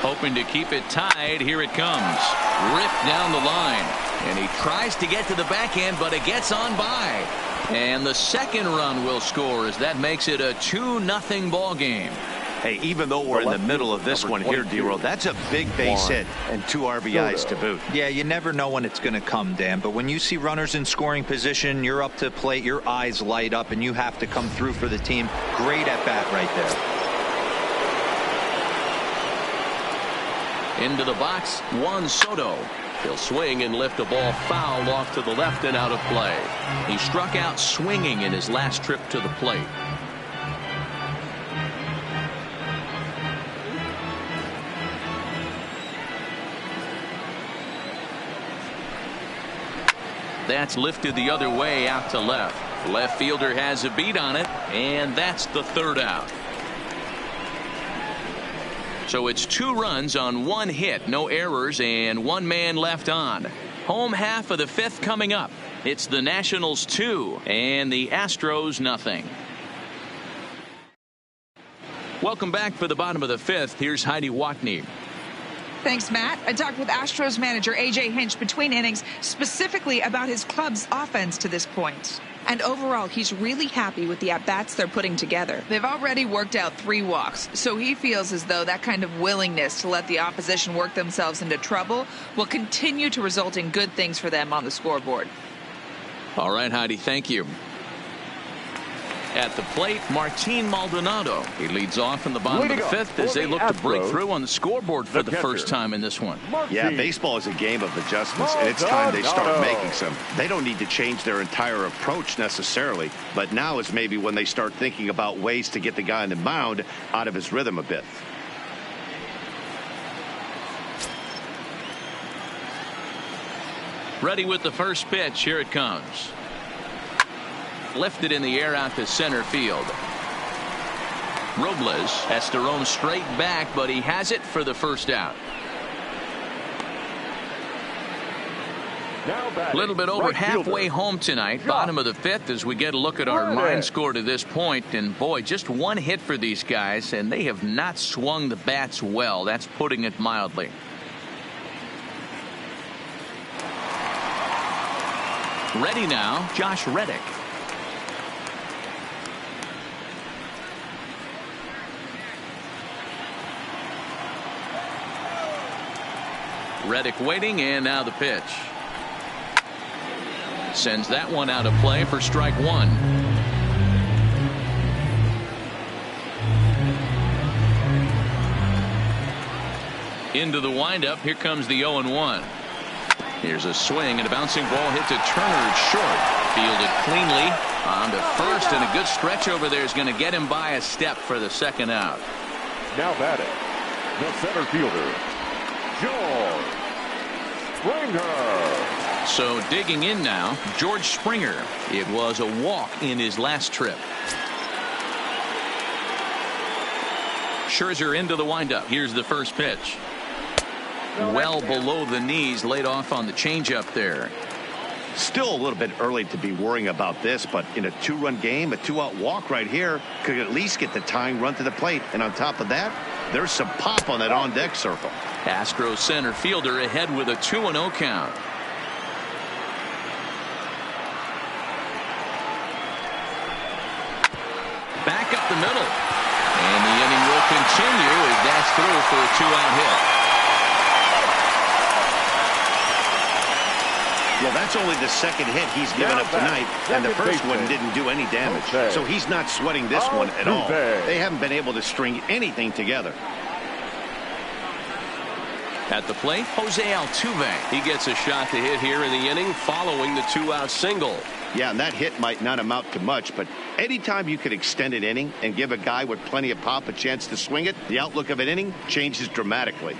Hoping to keep it tied. Here it comes. Ripped down the line, and he tries to get to the backhand, but it gets on by. And the second run will score as that makes it a 2-0 ball game. Hey, even though we're in the middle of this one here, D-Roll, that's a big base hit and 2 RBIs to boot. Yeah, you never know when it's going to come, Dan, but when you see runners in scoring position, you're up to plate, your eyes light up, and you have to come through for the team. Great at bat right there. Into the box, Juan Soto. He'll swing and lift a ball foul off to the left and out of play. He struck out swinging in his last trip to the plate. That's lifted the other way out to left. Left fielder has a beat on it, and that's the 3rd out. So it's 2 runs on 1 hit, no errors, and 1 man left on. Home half of the 5th coming up. It's the Nationals 2 and the Astros nothing. Welcome back for the bottom of the 5th. Here's Heidi Watney. Thanks, Matt. I talked with Astros manager A.J. Hinch between innings specifically about his club's offense to this point. And overall, he's really happy with the at-bats they're putting together. They've already worked out 3 walks, so he feels as though that kind of willingness to let the opposition work themselves into trouble will continue to result in good things for them on the scoreboard. All right, Heidi, thank you. At the plate, Martin Maldonado. He leads off in the bottom of the 5th as they look to break through on the scoreboard for the first time in this one. Yeah, baseball is a game of adjustments, and it's time they start making some. They don't need to change their entire approach necessarily, but now is maybe when they start thinking about ways to get the guy on the mound out of his rhythm a bit. Ready with the first pitch. Here it comes. Lifted in the air out to center field. Robles has to roam straight back, but he has it for the first out. A little bit over halfway home tonight. Bottom of the 5th as we get a look at our line score to this point. And boy, just 1 hit for these guys, and they have not swung the bats well. That's putting it mildly. Ready now, Josh Reddick. Reddick waiting, and now the pitch. Sends that one out of play for strike 1. Into the windup. Here comes the 0-1. Here's a swing, and a bouncing ball hit to Turner. It's short. Fielded cleanly on to first, and a good stretch over there is going to get him by a step for the 2nd out. Now batting, the center fielder, George Springer. So digging in now, George Springer. It was a walk in his last trip. Scherzer into the windup. Here's the first pitch. Well below the knees, laid off on the changeup there. Still a little bit early to be worrying about this, but in a 2-run game, a 2-out walk right here could at least get the tying run to the plate. And on top of that, there's some pop on that on-deck circle. Astros center fielder ahead with a 2-0 count. Back up the middle. And the inning will continue as that's through for a 2-out hit. Well, that's only the 2nd hit he's given up tonight, and the first one didn't do any damage. So he's not sweating this one at all. They haven't been able to string anything together. At the plate, Jose Altuve. He gets a shot to hit here in the inning following the 2-out single. Yeah, and that hit might not amount to much, but anytime you can extend an inning and give a guy with plenty of pop a chance to swing it, the outlook of an inning changes dramatically.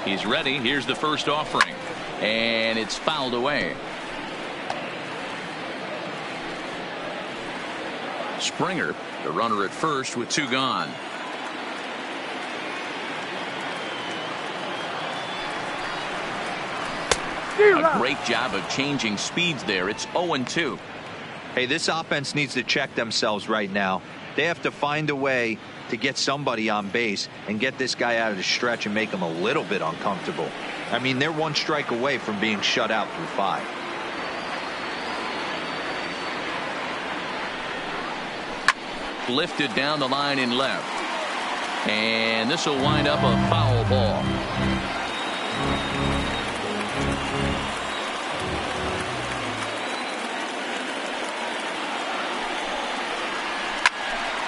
He's ready. Here's the first offering. And it's fouled away. Springer, the runner at first with 2 gone. A great job of changing speeds there. It's 0-2. Hey, this offense needs to check themselves right now. They have to find a way to get somebody on base and get this guy out of the stretch and make him a little bit uncomfortable. I mean, they're one strike away from being shut out through 5. Lifted down the line in left. And this will wind up a foul ball.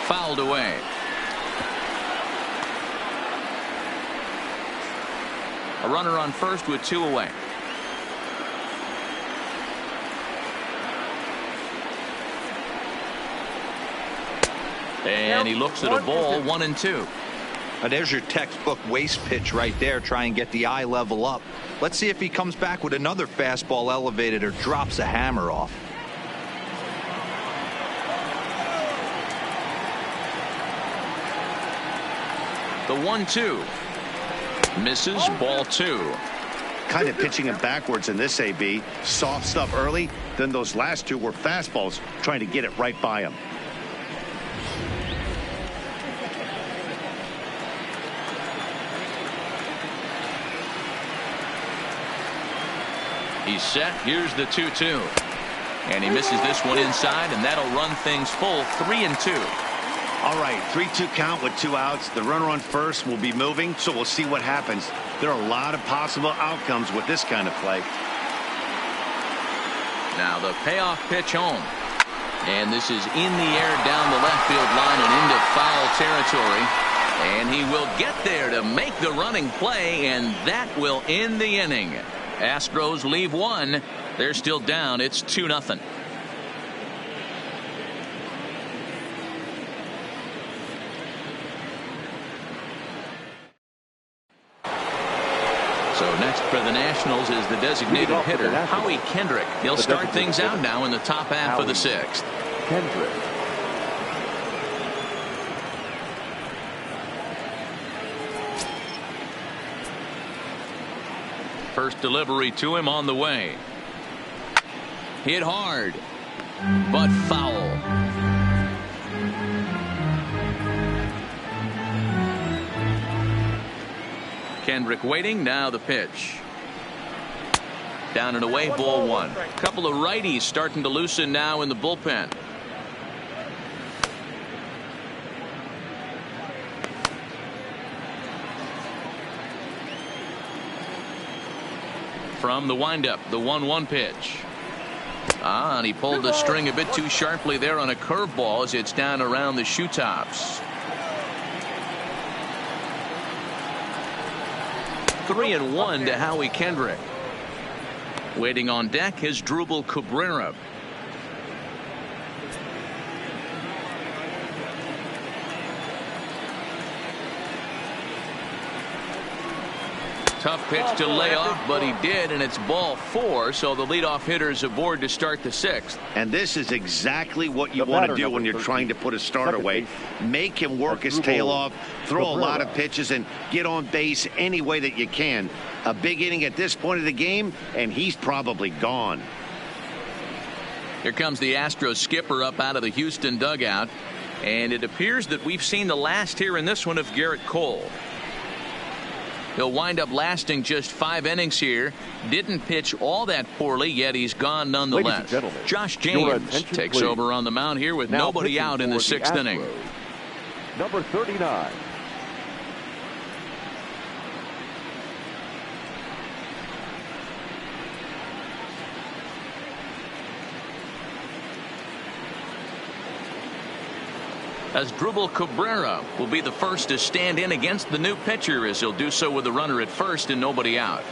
Fouled away. A runner on first with 2 away. And he looks at a ball, 1-2. Now there's your textbook waste pitch right there. Try and get the eye level up. Let's see if he comes back with another fastball elevated or drops a hammer off. The 1-2. Misses, ball 2. Kind of pitching him backwards in this AB. Soft stuff early, then those last 2 were fastballs, trying to get it right by him. He's set. Here's the 2-2. And he misses this one inside, and that'll run things full, 3-2. All right, 3-2 count with 2 outs. The runner on first will be moving, so we'll see what happens. There are a lot of possible outcomes with this kind of play. Now the payoff pitch home. And this is in the air down the left field line and into foul territory. And he will get there to make the running play, and that will end the inning. Astros leave 1. They're still down. It's 2-0. So next for the Nationals is the designated hitter, Howie Kendrick. He'll start things out now in the top half of the 6th. Kendrick. First delivery to him on the way. Hit hard, but foul. Kendrick waiting. Now the pitch. Down and away, ball 1. Couple of righties starting to loosen now in the bullpen. From the windup, the 1-1 pitch. And he pulled the string a bit too sharply there on a curveball as it's down around the shoe tops. 3-1 to Howie Kendrick. Waiting on deck is Drupal Cabrera. Tough pitch to lay off, but he did, and it's ball 4, so the leadoff hitter's aboard to start the 6th. And this is exactly what you want to do when you're trying to put a start away. Make him work his tail off, throw a lot of pitches, and get on base any way that you can. A big inning at this point of the game, and he's probably gone. Here comes the Astros skipper up out of the Houston dugout, and it appears that we've seen the last here in this one of Garrett Cole. He'll wind up lasting just 5 innings here. Didn't pitch all that poorly, yet he's gone nonetheless. Josh James takes over on the mound here with nobody out in the 6th inning. Number 39. As Drupal Cabrera will be the first to stand in against the new pitcher, as he'll do so with a runner at first and nobody out.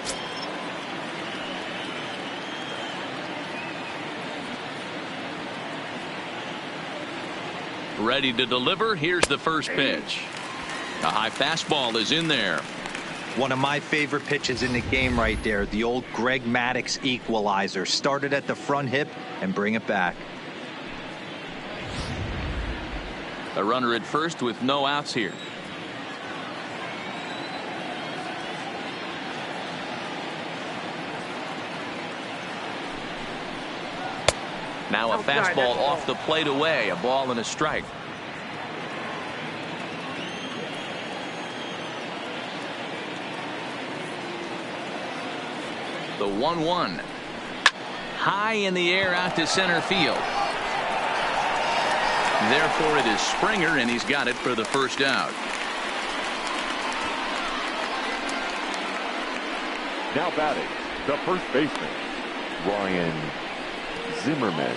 Ready to deliver. Here's the first pitch. A high fastball is in there. One of my favorite pitches in the game right there. The old Greg Maddux equalizer. Started at the front hip and bring it back. A runner at first with no outs here. Now a fastball off the plate away. A ball and a strike. The 1-1. High in the air out to center field. Therefore, it is Springer, and he's got it for the first out. Now batting, the first baseman, Ryan Zimmerman.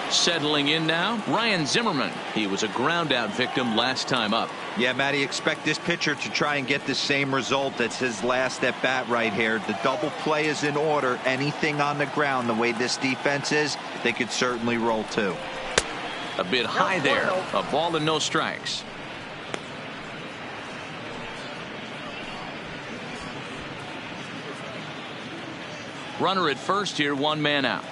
Settling in now, Ryan Zimmerman. He was a ground-out victim last time up. Yeah, Matty, expect this pitcher to try and get the same result. That's his last at bat right here. The double play is in order. Anything on the ground, the way this defense is, they could certainly roll too. A bit high there. A ball and no strikes. Runner at first here, one man out.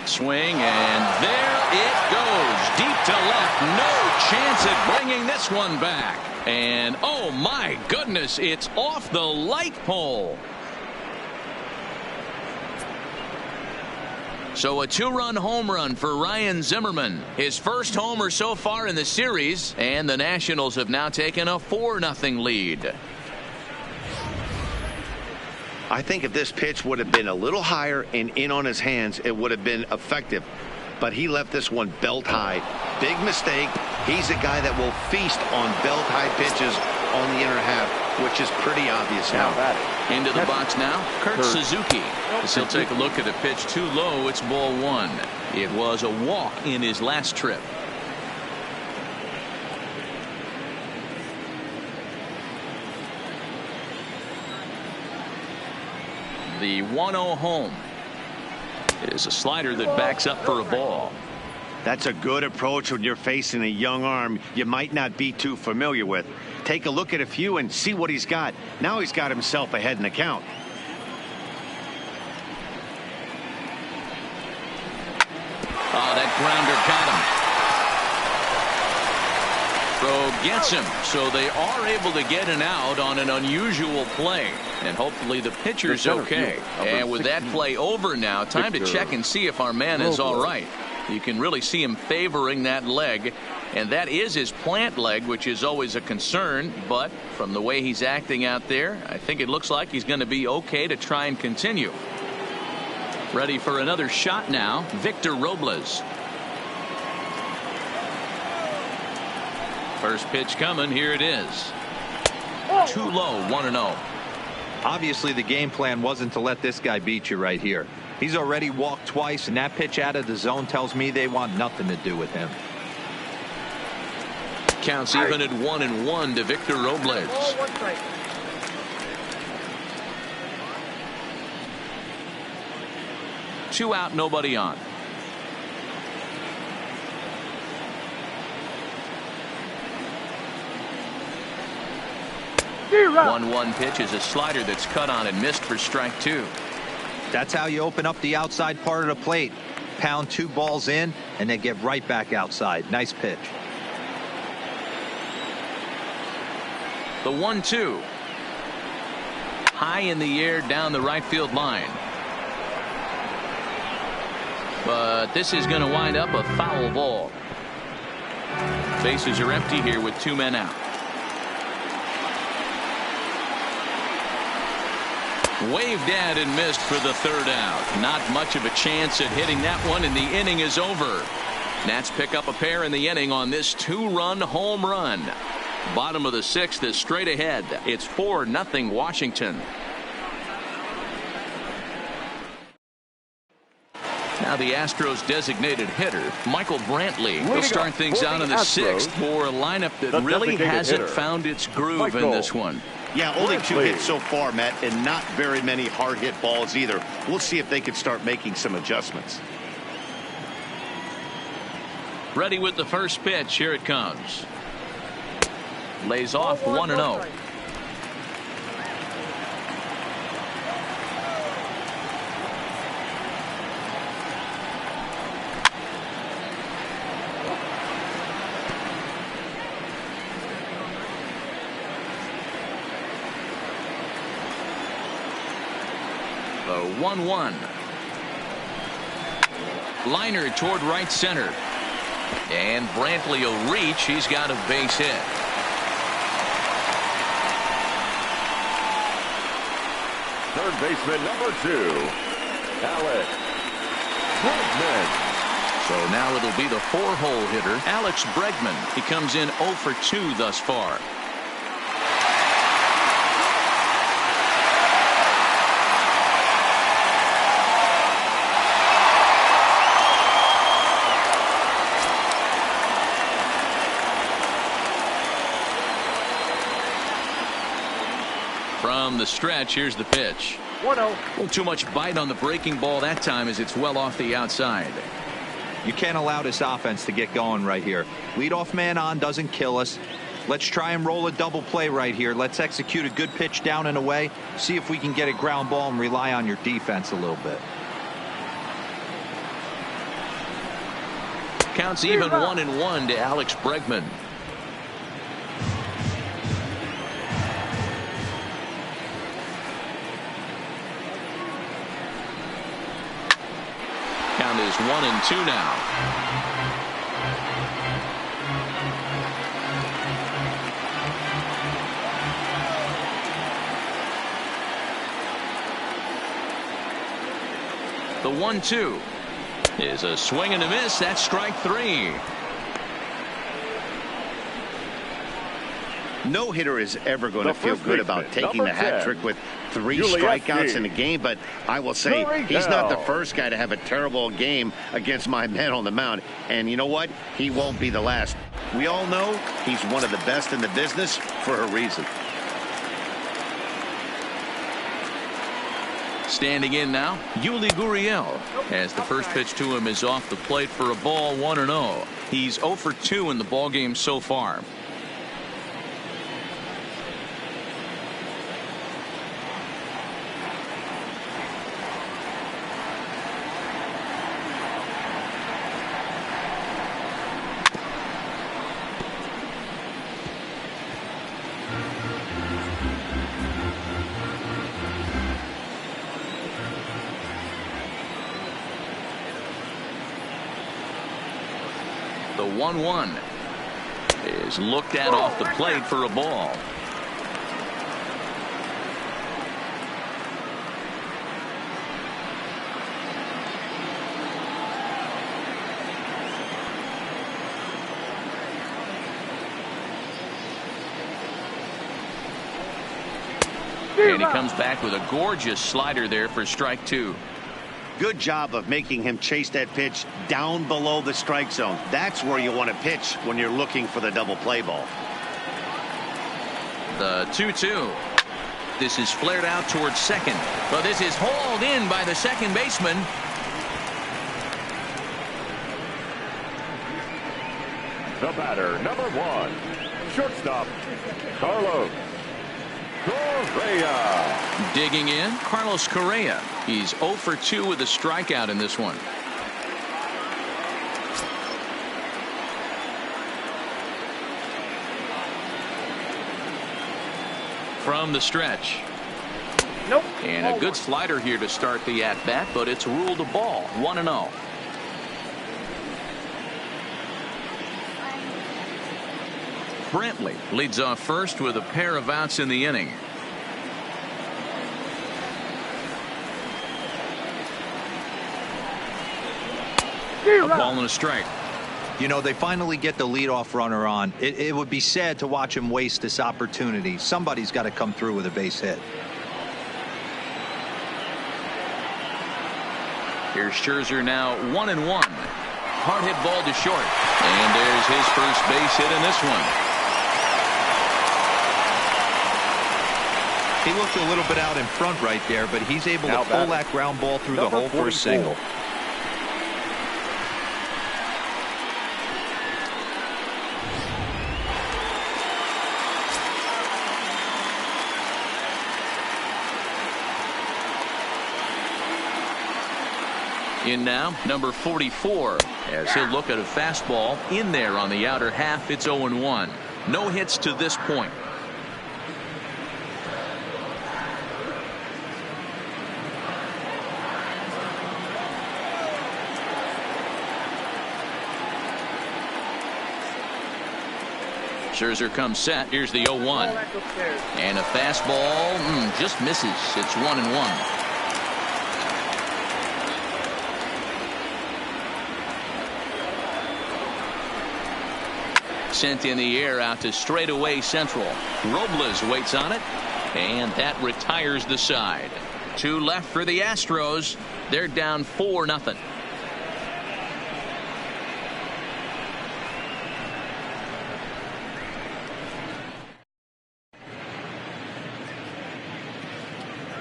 Swing, and there it goes. Deep to left. No chance at bringing this one back. And oh my goodness, it's off the light pole. So a two-run home run for Ryan Zimmerman. His first homer so far in the series, and the Nationals have now taken a 4-0 lead. I think if this pitch would have been a little higher and in on his hands, it would have been effective. But he left this one belt high. Big mistake. He's a guy that will feast on belt high pitches on the inner half, which is pretty obvious now. Into the box now, Kurt Suzuki. As he'll take a look at a pitch too low, it's ball one. It was a walk in his last trip. The 1-0 home is a slider that backs up for a ball. That's a good approach when you're facing a young arm you might not be too familiar with. Take a look at a few and see what he's got. Now he's got himself ahead in the count. Oh, that grounder got him. Throw gets him, so they are able to get an out on an unusual play. And hopefully the pitcher's okay. And with that play over now, time to check and see if our man is all right. You can really see him favoring that leg, and that is his plant leg, which is always a concern. But from the way he's acting out there, I think it looks like he's going to be okay to try and continue. Ready for another shot now, Victor Robles. First pitch coming, here it is. Too low, 1-0. Obviously the game plan wasn't to let this guy beat you right here. He's already walked twice, and that pitch out of the zone tells me they want nothing to do with him. Counts even at 1-1 to Victor Robles. Two out, nobody on. Zero. 1-1 pitch is a slider that's cut on and missed for strike two. That's how you open up the outside part of the plate. Pound two balls in and then get right back outside. Nice pitch. The 1-2. High in the air down the right field line. But this is going to wind up a foul ball. Bases are empty here with two men out. Waved at and missed for the third out. Not much of a chance at hitting that one, and the inning is over. Nats pick up a pair in the inning on this two-run home run. Bottom of the sixth is straight ahead. It's 4-0 Washington. Now the Astros designated hitter, Michael Brantley, will start things out in the sixth for a lineup that really hasn't found its groove in this one. Yeah, only two hits so far, Matt, and not very many hard hit balls either. We'll see if they can start making some adjustments. Ready with the first pitch. Here it comes. Lays off 1-0. The 1-1. Liner toward right center. And Brantley will reach. He's got a base hit. Third baseman number 2, Alex Bregman. So now it'll be the 4-hole hitter, Alex Bregman. He comes in 0 for 2 thus far. From the stretch, here's the pitch. 1-0. A little too much bite on the breaking ball that time as it's well off the outside. You can't allow this offense to get going right here. Leadoff man on doesn't kill us. Let's try and roll a double play right here. Let's execute a good pitch down and away. See if we can get a ground ball and rely on your defense a little bit. Counts even 1-1 to Alex Bregman. Count is 1-2 now. The 1-2 is a swing and a miss. That's strike 3. No hitter is ever going to The feel first good about baseman, taking the number hat 10, trick with 3 Julius strikeouts D. in a game, but I will say he's not the first guy to have a terrible game against my man on the mound. And you know what? He won't be the last. We all know he's one of the best in the business for a reason. Standing in now, Yuli Gurriel, as the first pitch to him is off the plate for a ball, 1-0. He's 0 for 2 in the ballgame so far. The 1-1 is looked at off the plate for a ball. And he comes back with a gorgeous slider there for strike 2. Good job of making him chase that pitch down below the strike zone. That's where you want to pitch when you're looking for the double play ball. The 2-2. This is flared out towards second. But this is hauled in by the second baseman. The batter, number 1, shortstop, Carlos Correa. Digging in, Carlos Correa. He's 0 for 2 with a strikeout in this one. From the stretch. Nope. And a good slider here to start the at-bat, but it's ruled a ball, 1-0. Brantley leads off first with a pair of outs in the inning. A ball and a strike. You know, they finally get the leadoff runner on. It would be sad to watch him waste this opportunity. Somebody's got to come through with a base hit. Here's Scherzer now 1-1. Hard hit ball to short. And there's his first base hit in this one. He looked a little bit out in front right there, but he's able to pull that ground ball through the hole for a single. In now, number 44, as he'll look at a fastball in there on the outer half. It's 0-1. No hits to this point. Scherzer comes set. Here's the 0-1. And a fastball just misses. It's 1-1. Sent in the air out to straightaway central. Robles waits on it, and that retires the side. 2 left for the Astros. They're down 4-0.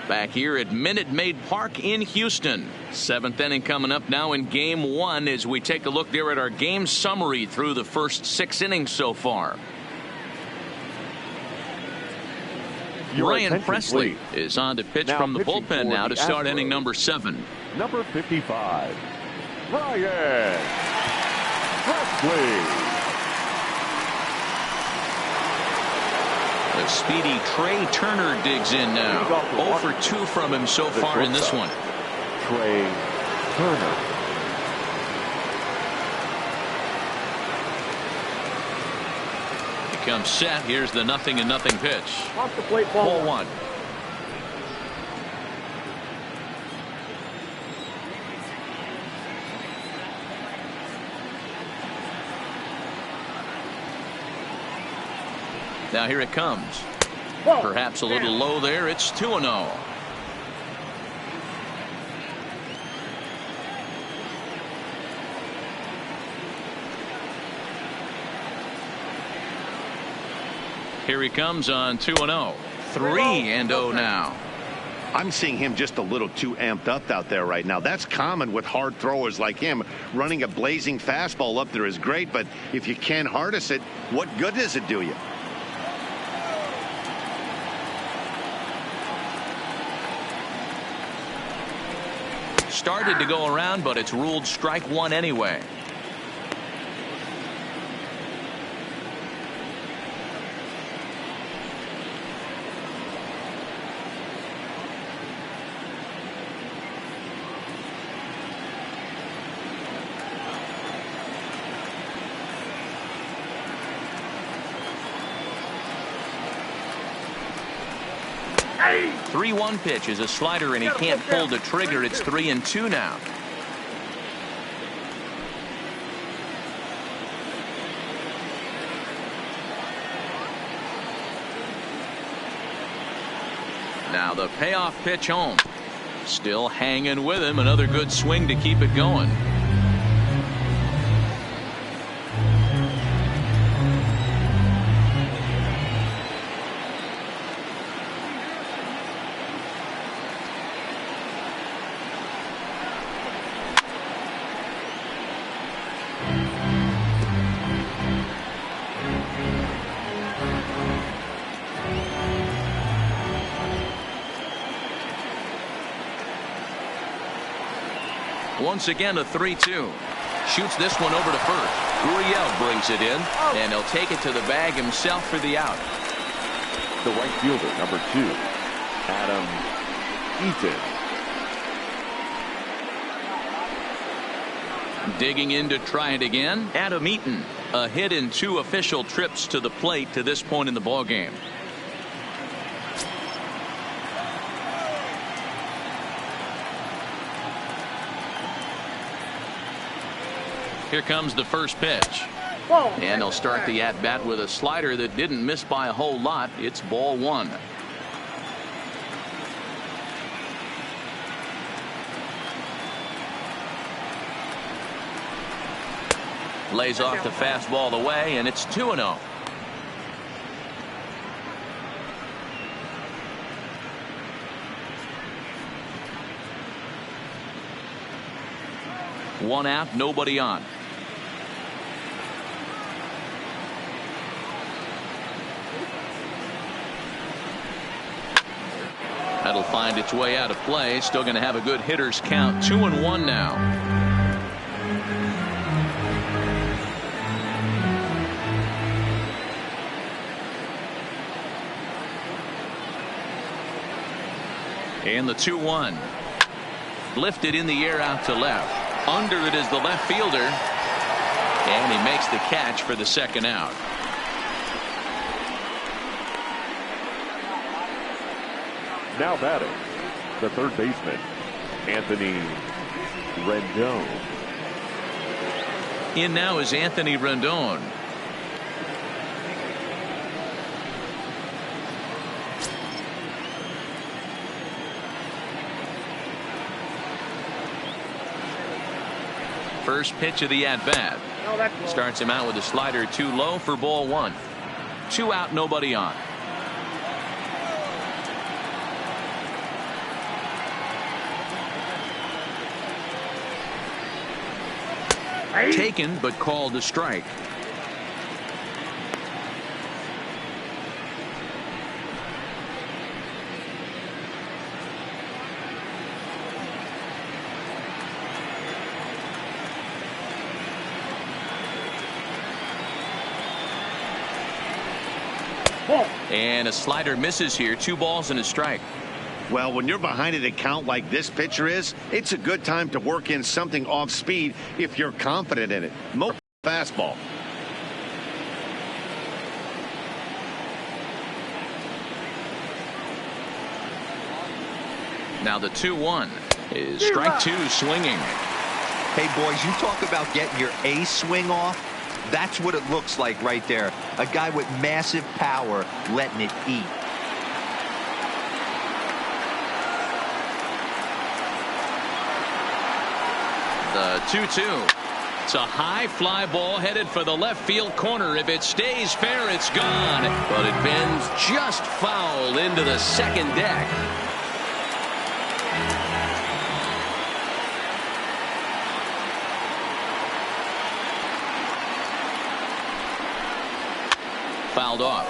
Back here at Minute Maid Park in Houston. 7th inning coming up now in Game 1 as we take a look there at our game summary through the first 6 innings so far. Ryan Presley is on to pitch from the bullpen now to start inning number 7. Number 55, Ryan Presley. The speedy Trey Turner digs in now. 0 for 2 from him so far in this one. Trey Turner. He comes set. Here's the 0-0 pitch. Off the plate, ball 1. Now here it comes. Perhaps a little low there. It's 2-0. Here he comes on 2-0. 3-0 now. I'm seeing him just a little too amped up out there right now. That's common with hard throwers like him. Running a blazing fastball up there is great, but if you can't harness it, what good does it do you? Started to go around, but it's ruled strike 1 anyway. Hey. 3-1 pitch is a slider, and he can't pull the trigger. It's 3-2 now. Now the payoff pitch home. Still hanging with him. Another good swing to keep it going. Once again, a 3-2. Shoots this one over to first. Gurriel brings it in, and he'll take it to the bag himself for the out. The right fielder, number 2, Adam Eaton. Digging in to try it again. Adam Eaton, a hit in 2 official trips to the plate to this point in the ballgame. Here comes the first pitch. And he'll start the at-bat with a slider that didn't miss by a whole lot. It's ball 1. Lays off the fastball away, and it's 2-0. One out, nobody on. That'll find its way out of play. Still going to have a good hitter's count. 2-1 now. And the 2-1. Lifted in the air out to left. Under it is the left fielder. And he makes the catch for the second out. Now batting, the third baseman, Anthony Rendon. In now is Anthony Rendon. First pitch of the at-bat. Starts him out with a slider too low for ball one. 2 out, nobody on. Taken, but called a strike. And a slider misses here. 2 balls and a strike. Well, when you're behind an account like this pitcher is, it's a good time to work in something off speed if you're confident in it. Fastball. Now the 2-1 is strike 2 swinging. Hey, boys, you talk about getting your ace swing off. That's what it looks like right there. A guy with massive power letting it eat. The 2-2. It's a high fly ball headed for the left field corner. If it stays fair, it's gone. But it bends just foul into the second deck. Fouled off.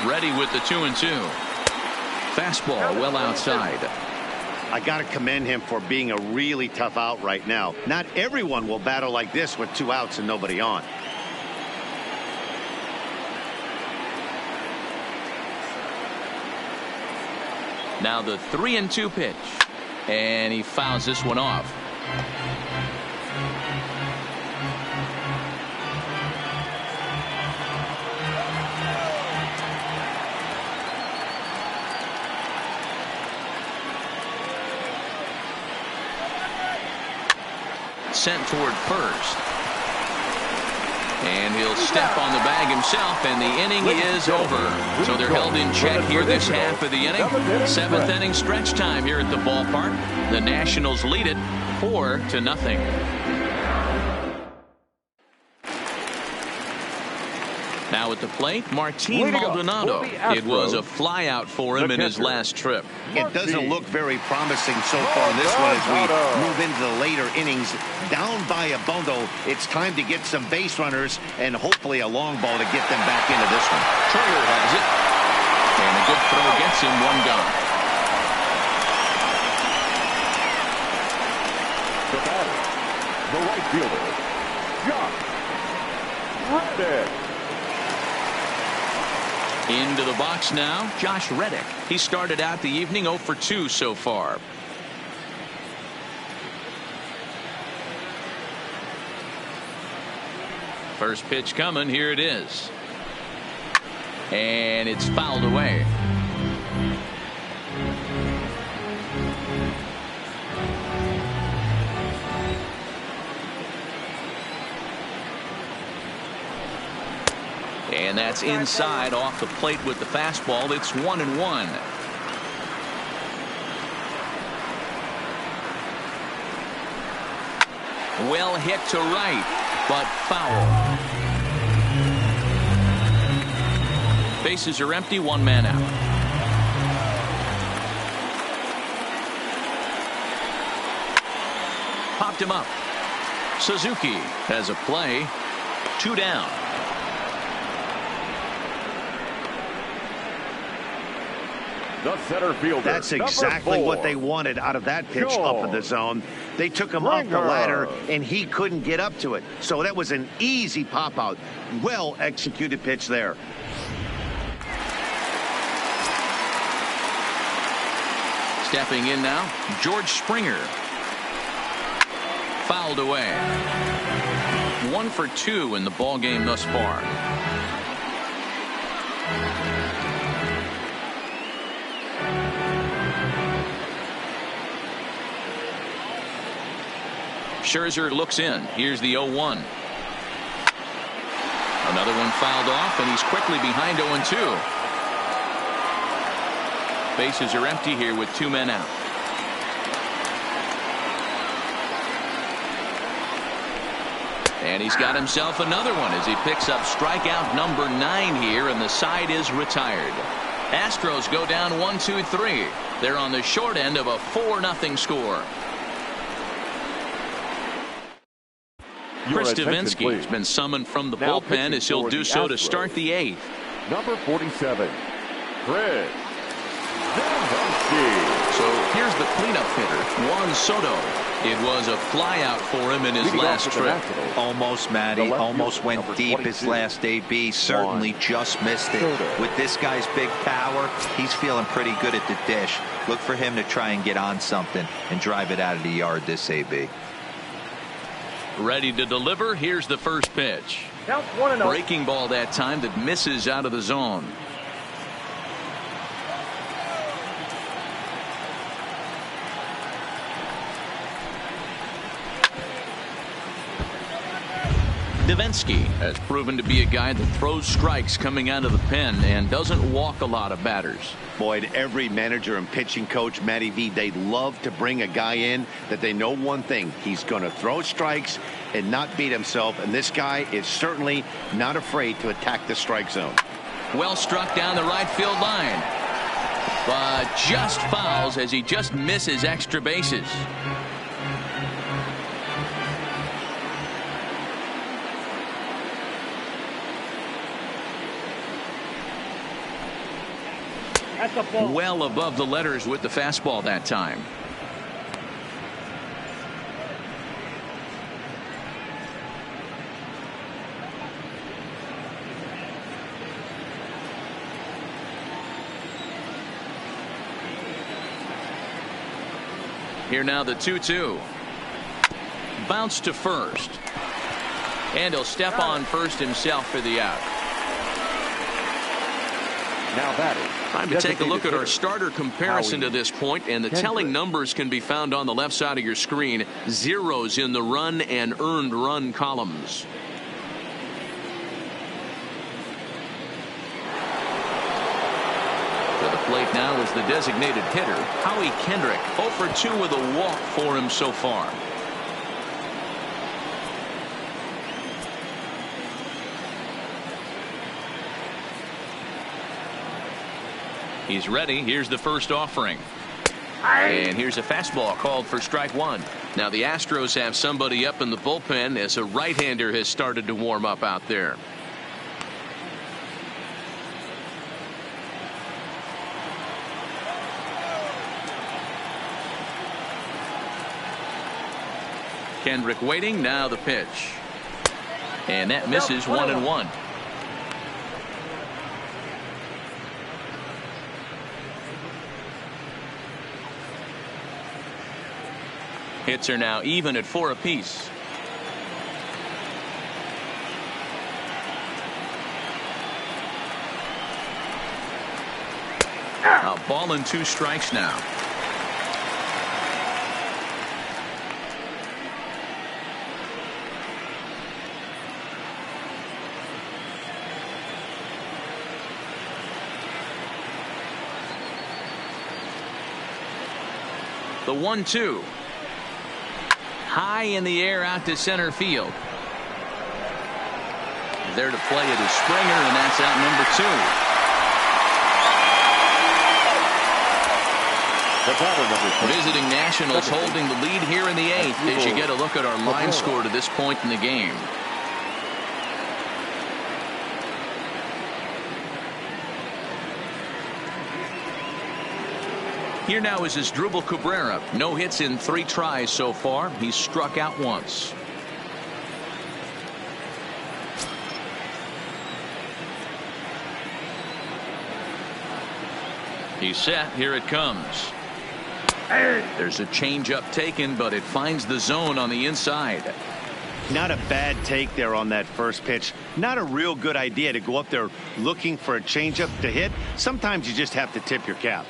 Ready with the 2-2. Fastball well outside. I got to commend him for being a really tough out right now. Not everyone will battle like this with 2 outs and nobody on. Now the 3-2 pitch. And he fouls this one off. Sent toward first. And he'll step on the bag himself, and the inning is over. So they're held in check here this half of the inning. 7th inning stretch time here at the ballpark. The Nationals lead it 4-0. Now at the plate, Martin Maldonado. It was a flyout for him in his last trip. It doesn't look very promising so far in this one as we move into the later innings. Down by a bundle, it's time to get some base runners and hopefully a long ball to get them back into this one. Turner has it. And a good throw gets him 1 gone. The batter, the right fielder, Josh Reddick. Into the box now, Josh Reddick. He started out the evening 0 for 2 so far. First pitch coming. Here it is. And it's fouled away. And that's inside off the plate with the fastball. It's 1-1. Well hit to right, but foul. Bases are empty, 1 man out. Popped him up. Suzuki has a play. 2 down. The center fielder. That's exactly what they wanted out of that pitch up in the zone. They took him off the ladder, and he couldn't get up to it. So that was an easy pop-out. Well-executed pitch there. Stepping in now, George Springer. Fouled away. 1 for 2 in the ball game thus far. Scherzer looks in. Here's the 0-1. Another one fouled off, and he's quickly behind 0-2. Bases are empty here with 2 men out. And he's got himself another one as he picks up strikeout number 9 here, and the side is retired. Astros go down 1-2-3. They're on the short end of a 4-0 score. Chris Davinsky has been summoned from the bullpen as he'll do so to start the 8th. Number 47, Chris Davinsky. So here's the cleanup hitter, Juan Soto. It was a flyout for him in his last trip. Almost, Matty. Almost went deep his last AB. Certainly just missed it. With this guy's big power, he's feeling pretty good at the dish. Look for him to try and get on something and drive it out of the yard this AB. Ready to deliver. Here's the first pitch. Breaking ball that time that misses out of the zone. Davinsky has proven to be a guy that throws strikes coming out of the pen and doesn't walk a lot of batters. Boyd, every manager and pitching coach, Matty V, they love to bring a guy in that they know one thing. He's going to throw strikes and not beat himself. And this guy is certainly not afraid to attack the strike zone. Well struck down the right field line. But just fouls as he just misses extra bases. Well above the letters with the fastball that time. Here now the 2-2. Bounce to first. And he'll step on first himself for the out. Now batting. Time to take a look at our starter comparison to this point, and the telling numbers can be found on the left side of your screen. Zeros in the run and earned run columns. To the plate now is the designated hitter, Howie Kendrick. 0 for 2 with a walk for him so far. He's ready. Here's the first offering. And here's a fastball called for strike 1. Now the Astros have somebody up in the bullpen as a right-hander has started to warm up out there. Kendrick waiting. Now the pitch. And that misses 1-1. Hits are now even at 4 apiece. A ball and 2 strikes now. The 1-2. High in the air out to center field. There to play it is Springer, and that's out number 2. Visiting Nationals holding the lead here in the 8th as you get a look at our line score to this point in the game. Here now is Asdrubal Cabrera. No hits in 3 tries so far. He's struck out once. He's set. Here it comes. There's a changeup taken, but it finds the zone on the inside. Not a bad take there on that first pitch. Not a real good idea to go up there looking for a changeup to hit. Sometimes you just have to tip your cap.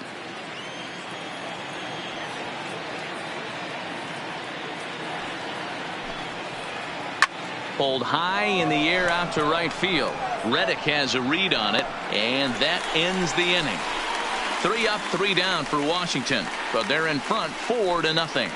Pulled high in the air out to right field. Reddick has a read on it, and that ends the inning. 3 up, 3 down for Washington, but they're in front 4-0.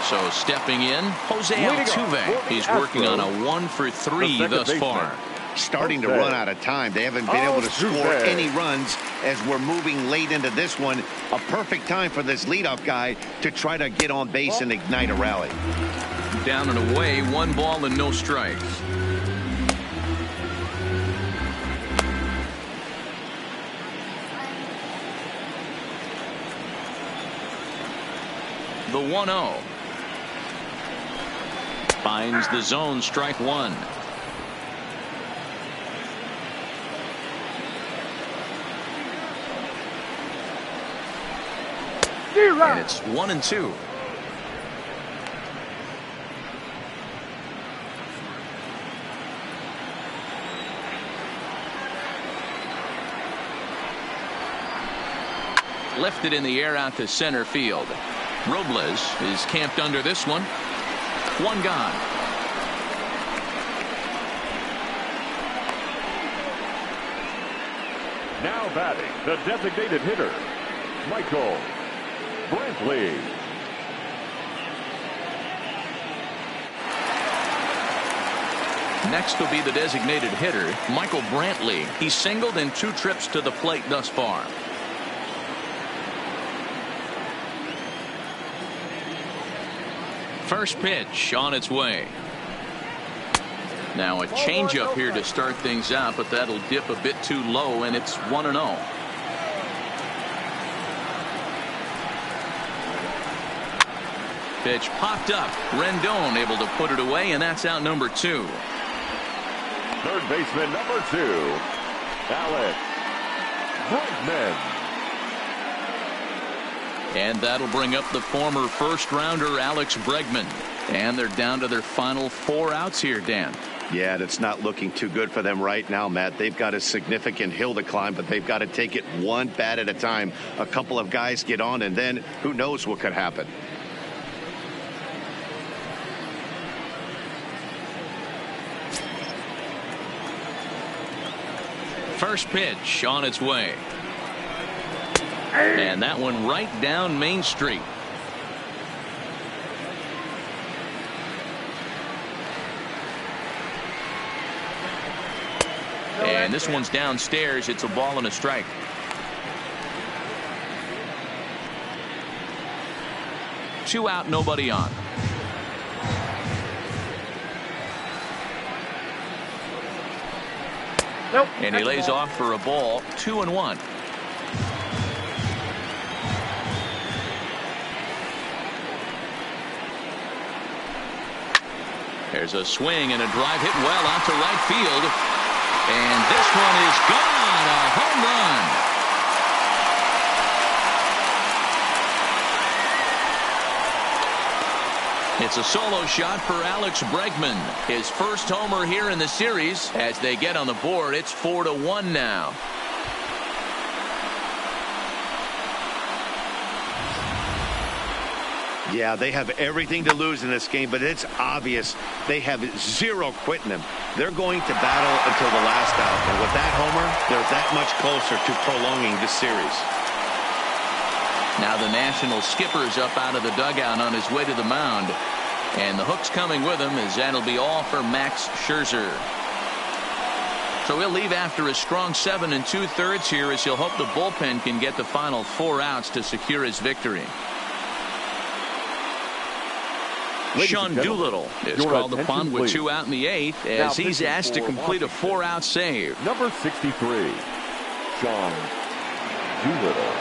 So stepping in, Jose Altuve. He's working on a 1-for-3 thus far. Starting to run out of time. They haven't been able to score any runs as we're moving late into this one. A perfect time for this leadoff guy to try to get on base and ignite a rally. Down and away, 1 ball and no strikes. The 1-0. Finds the zone, strike 1. And it's 1-2. Lifted in the air out to center field. Robles is camped under this one. 1 gone. Now batting, the designated hitter, Michael Brantley. Next will be the designated hitter, Michael Brantley. He's singled in 2 trips to the plate thus far. First pitch on its way. Now a changeup here to start things out, but that'll dip a bit too low, and it's 1-0. Pitch popped up. Rendon able to put it away, and that's out number 2. Third baseman number 2, Alex Bregman. And that'll bring up the former first-rounder Alex Bregman. And they're down to their final 4 outs here, Dan. Yeah, that's not looking too good for them right now, Matt. They've got a significant hill to climb, but they've got to take it one bat at a time. A couple of guys get on, and then who knows what could happen. First pitch on its way. And that one right down Main Street. And this one's downstairs. It's a ball and a strike. Two out, nobody on. Nope. And he lays off for a ball. 2-1. There's a swing and a drive hit well out to right field. And this one is gone. A home run. It's a solo shot for Alex Bregman. His first homer here in the series. As they get on the board, it's 4-1 now. Yeah, they have everything to lose in this game, but it's obvious they have zero quit in them. They're going to battle until the last out. And with that homer, they're that much closer to prolonging this series. Now the National skipper's up out of the dugout on his way to the mound. And the hook's coming with him as that'll be all for Max Scherzer. So he'll leave after a strong 7 2/3 here as he'll hope the bullpen can get the final 4 outs to secure his victory. Sean Doolittle is called upon with 2 out in the 8th as he's asked to complete a 4-out save. Number 63, Sean Doolittle.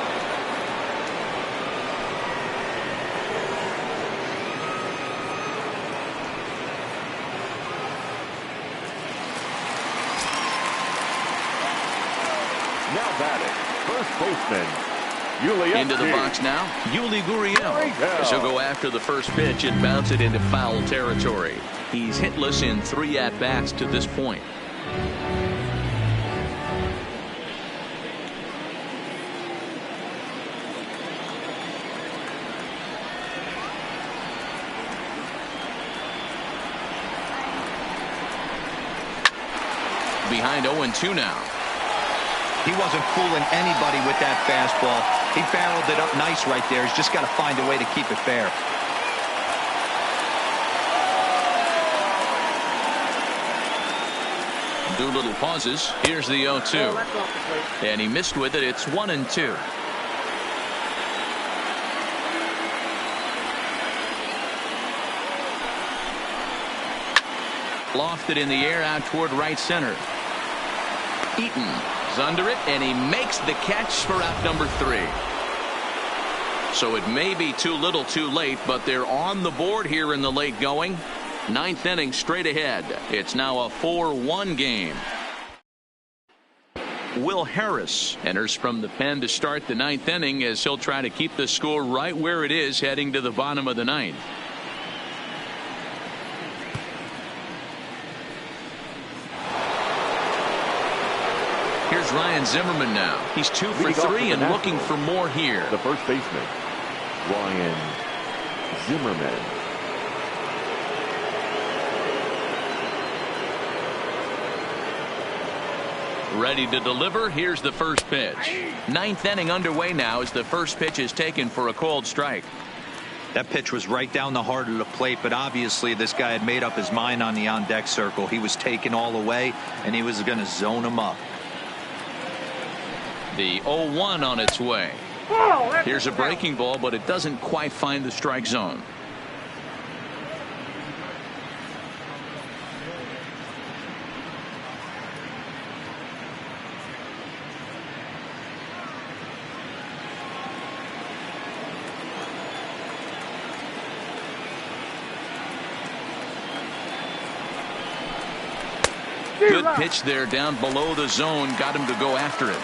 Now batting, first baseman, Into the box now, Yuli Gurriel. As he'll go after the first pitch and bounce it into foul territory. He's hitless in 3 at-bats to this point. Behind 0-2 now. He wasn't fooling anybody with that fastball. He barreled it up nice right there. He's just got to find a way to keep it fair. Doolittle pauses. Here's the 0-2. And he missed with it. It's 1-2. Lofted in the air out toward right center. Eaton is under it, and he makes the catch for out number 3. So it may be too little too late, but they're on the board here in the late going. 9th inning straight ahead. It's now a 4-1 game. Will Harris enters from the pen to start the 9th inning as he'll try to keep the score right where it is heading to the bottom of the 9th. Here's Ryan Zimmerman now. He's 2 for 3 and looking for more here. The first baseman, Ryan Zimmerman. Ready to deliver. Here's the first pitch. 9th inning underway now as the first pitch is taken for a called strike. That pitch was right down the heart of the plate, but obviously this guy had made up his mind on the on-deck circle. He was taken all the way, and he was going to zone him up. The 0-1 on its way. Here's a breaking ball, but it doesn't quite find the strike zone. Good pitch there down below the zone. Got him to go after it.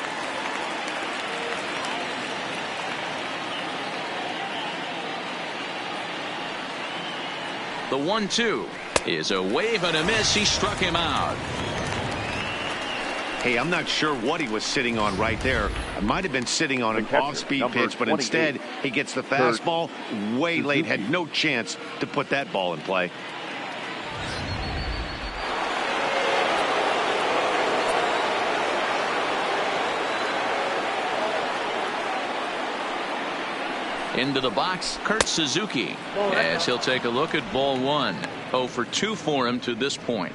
The 1-2 is a wave and a miss. He struck him out. Hey, I'm not sure what he was sitting on right there. It might have been sitting on an off-speed pitch, but instead he gets the fastball way late. Had no chance to put that ball in play. Into the box, Kurt Suzuki, as he'll take a look at ball 1. 0 for 2 for him to this point.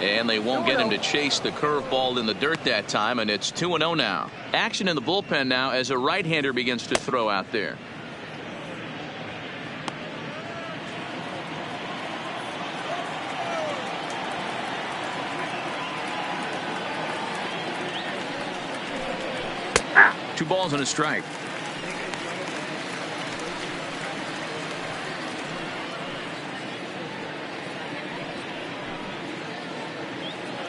And they won't get him to chase the curveball in the dirt that time, and it's 2-0 now. Action in the bullpen now as a right-hander begins to throw out there. Two balls and a strike.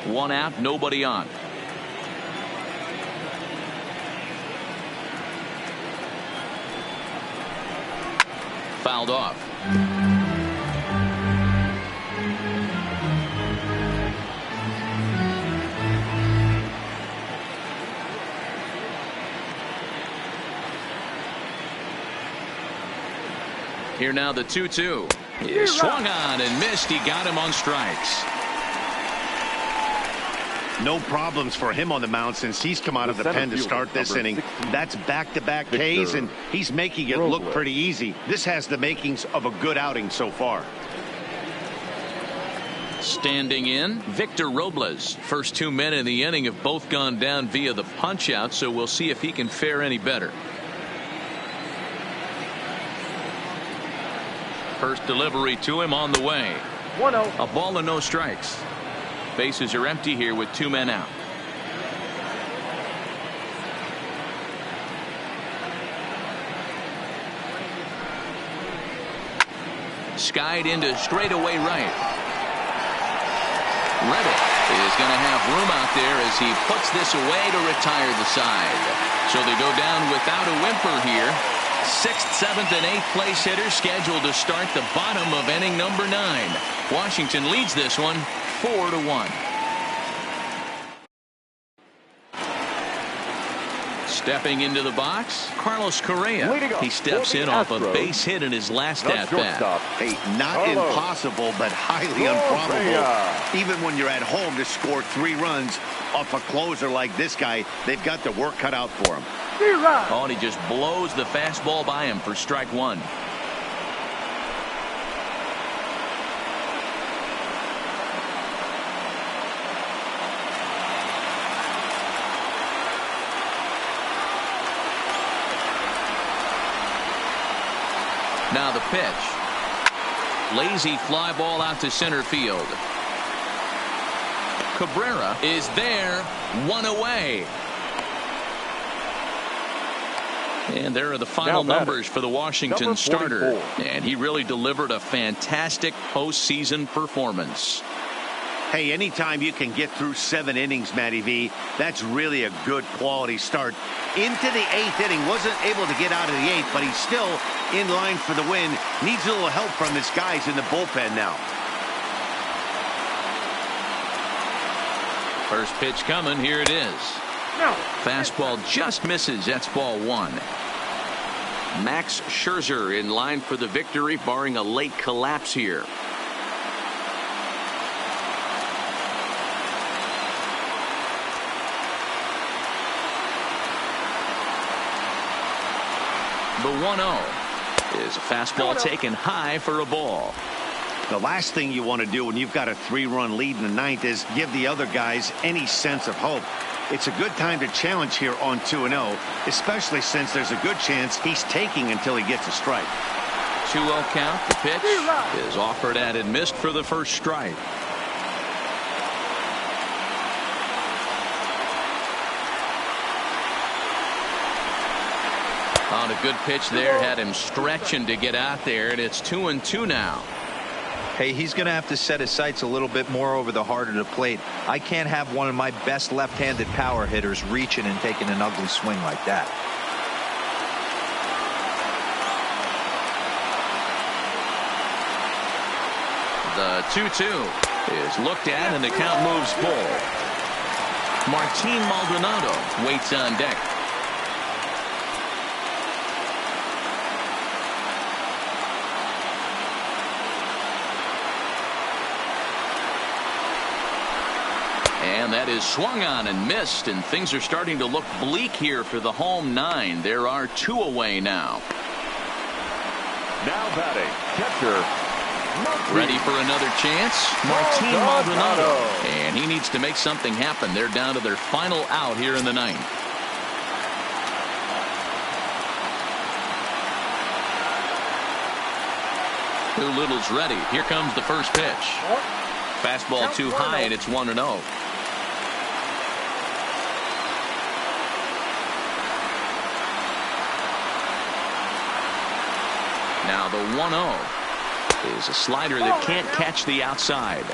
One out, nobody on. Fouled off. Here now the 2-2. He swung on and missed. He got him on strikes. No problems for him on the mound since he's come out of the pen to start this inning. That's back-to-back Ks, and he's making it look pretty easy. This has the makings of a good outing so far. Standing in, Victor Robles. First 2 men in the inning have both gone down via the punch-out, so we'll see if he can fare any better. First delivery to him on the way. 1-0. A ball and no strikes. Bases are empty here with 2 men out. Skied into straightaway right. Reddick is going to have room out there as he puts this away to retire the side. So they go down without a whimper here. 6th, 7th, and 8th place hitters scheduled to start the bottom of inning number 9. Washington leads this one 4-1. Stepping into the box, Carlos Correa. He steps in off a base hit in his last at-bat. Hey, not impossible, but highly improbable. Even when you're at home to score 3 runs off a closer like this guy, they've got the work cut out for him. Oh, and he just blows the fastball by him for strike 1. Now the pitch. Lazy fly ball out to center field. Cabrera is there, 1 away. And there are the final numbers for the Washington starter. And he really delivered a fantastic postseason performance. Hey, anytime you can get through 7 innings, Matty V, that's really a good quality start. Into the 8th inning, wasn't able to get out of the 8th, but he's still in line for the win. Needs a little help from his guys in the bullpen now. First pitch coming. Here it is. Fastball just misses. That's ball 1. Max Scherzer in line for the victory, barring a late collapse here. The 1-0 is a fastball taken high for a ball. The last thing you want to do when you've got a 3-run lead in the 9th is give the other guys any sense of hope. It's a good time to challenge here on 2-0, especially since there's a good chance he's taking until he gets a strike. 2-0 count. The pitch is offered and missed for the first strike. On a good pitch there, had him stretching to get out there, and it's 2-2 now. Hey, he's going to have to set his sights a little bit more over the heart of the plate. I can't have one of my best left-handed power hitters reaching and taking an ugly swing like that. The 2-2 is looked at, and the count moves full. Martin Maldonado waits on deck. And that is swung on and missed, and things are starting to look bleak here for the home 9. There are 2 away now. Now batting, catcher. Ready for another chance, Martin Maldonado. And he needs to make something happen. They're down to their final out here in the 9th. Doolittle's ready. Here comes the first pitch. Fastball too high, and it's 1-0. Now the 1-0 is a slider that can't catch the outside.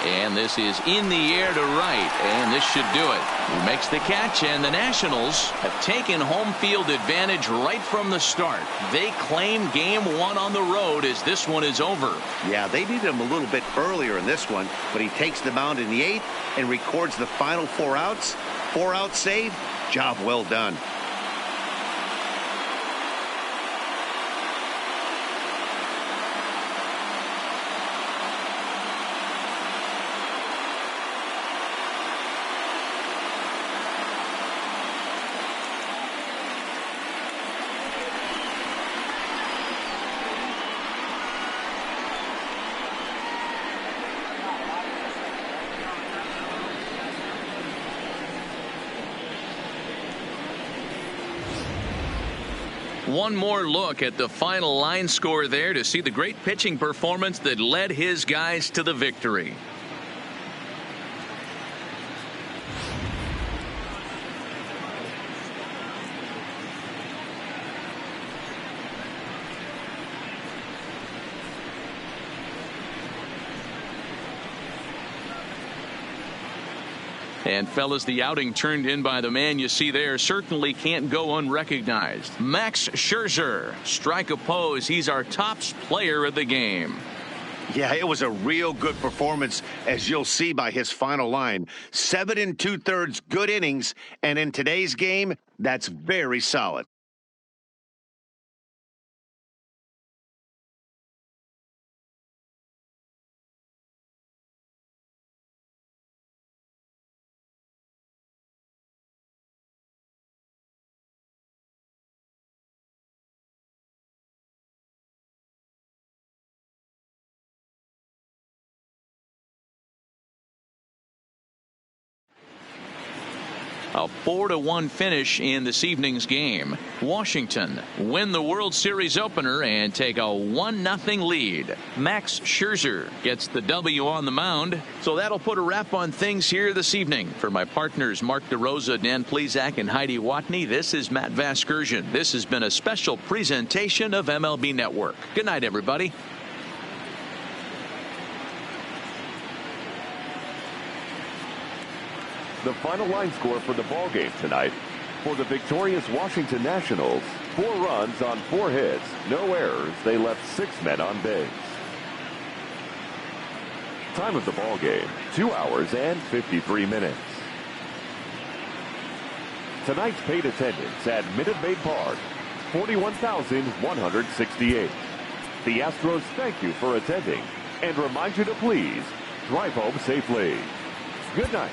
And this is in the air to right, and this should do it. He makes the catch, and the Nationals have taken home field advantage right from the start. They claim game 1 on the road as this one is over. Yeah, they needed him a little bit earlier in this one, but he takes the mound in the 8th and records the final 4 outs. 4-out save. Job well done. One more look at the final line score there to see the great pitching performance that led his guys to the victory. And fellas, the outing turned in by the man you see there certainly can't go unrecognized. Max Scherzer, strike a pose. He's our top player of the game. Yeah, it was a real good performance, as you'll see by his final line. 7 2/3 good innings, and in today's game, that's very solid. A 4-1 finish in this evening's game. Washington win the World Series opener and take a 1-0 lead. Max Scherzer gets the W on the mound. So that'll put a wrap on things here this evening. For my partners Mark DeRosa, Dan Plesac, and Heidi Watney, this is Matt Vasgersian. This has been a special presentation of MLB Network. Good night, everybody. The final line score for the ballgame tonight: for the victorious Washington Nationals, 4 runs on 4 hits, no errors. They left 6 men on base. Time of the ballgame: 2 hours and 53 minutes. Tonight's paid attendance at Minute Maid Park, 41,168. The Astros thank you for attending and remind you to please drive home safely. Good night.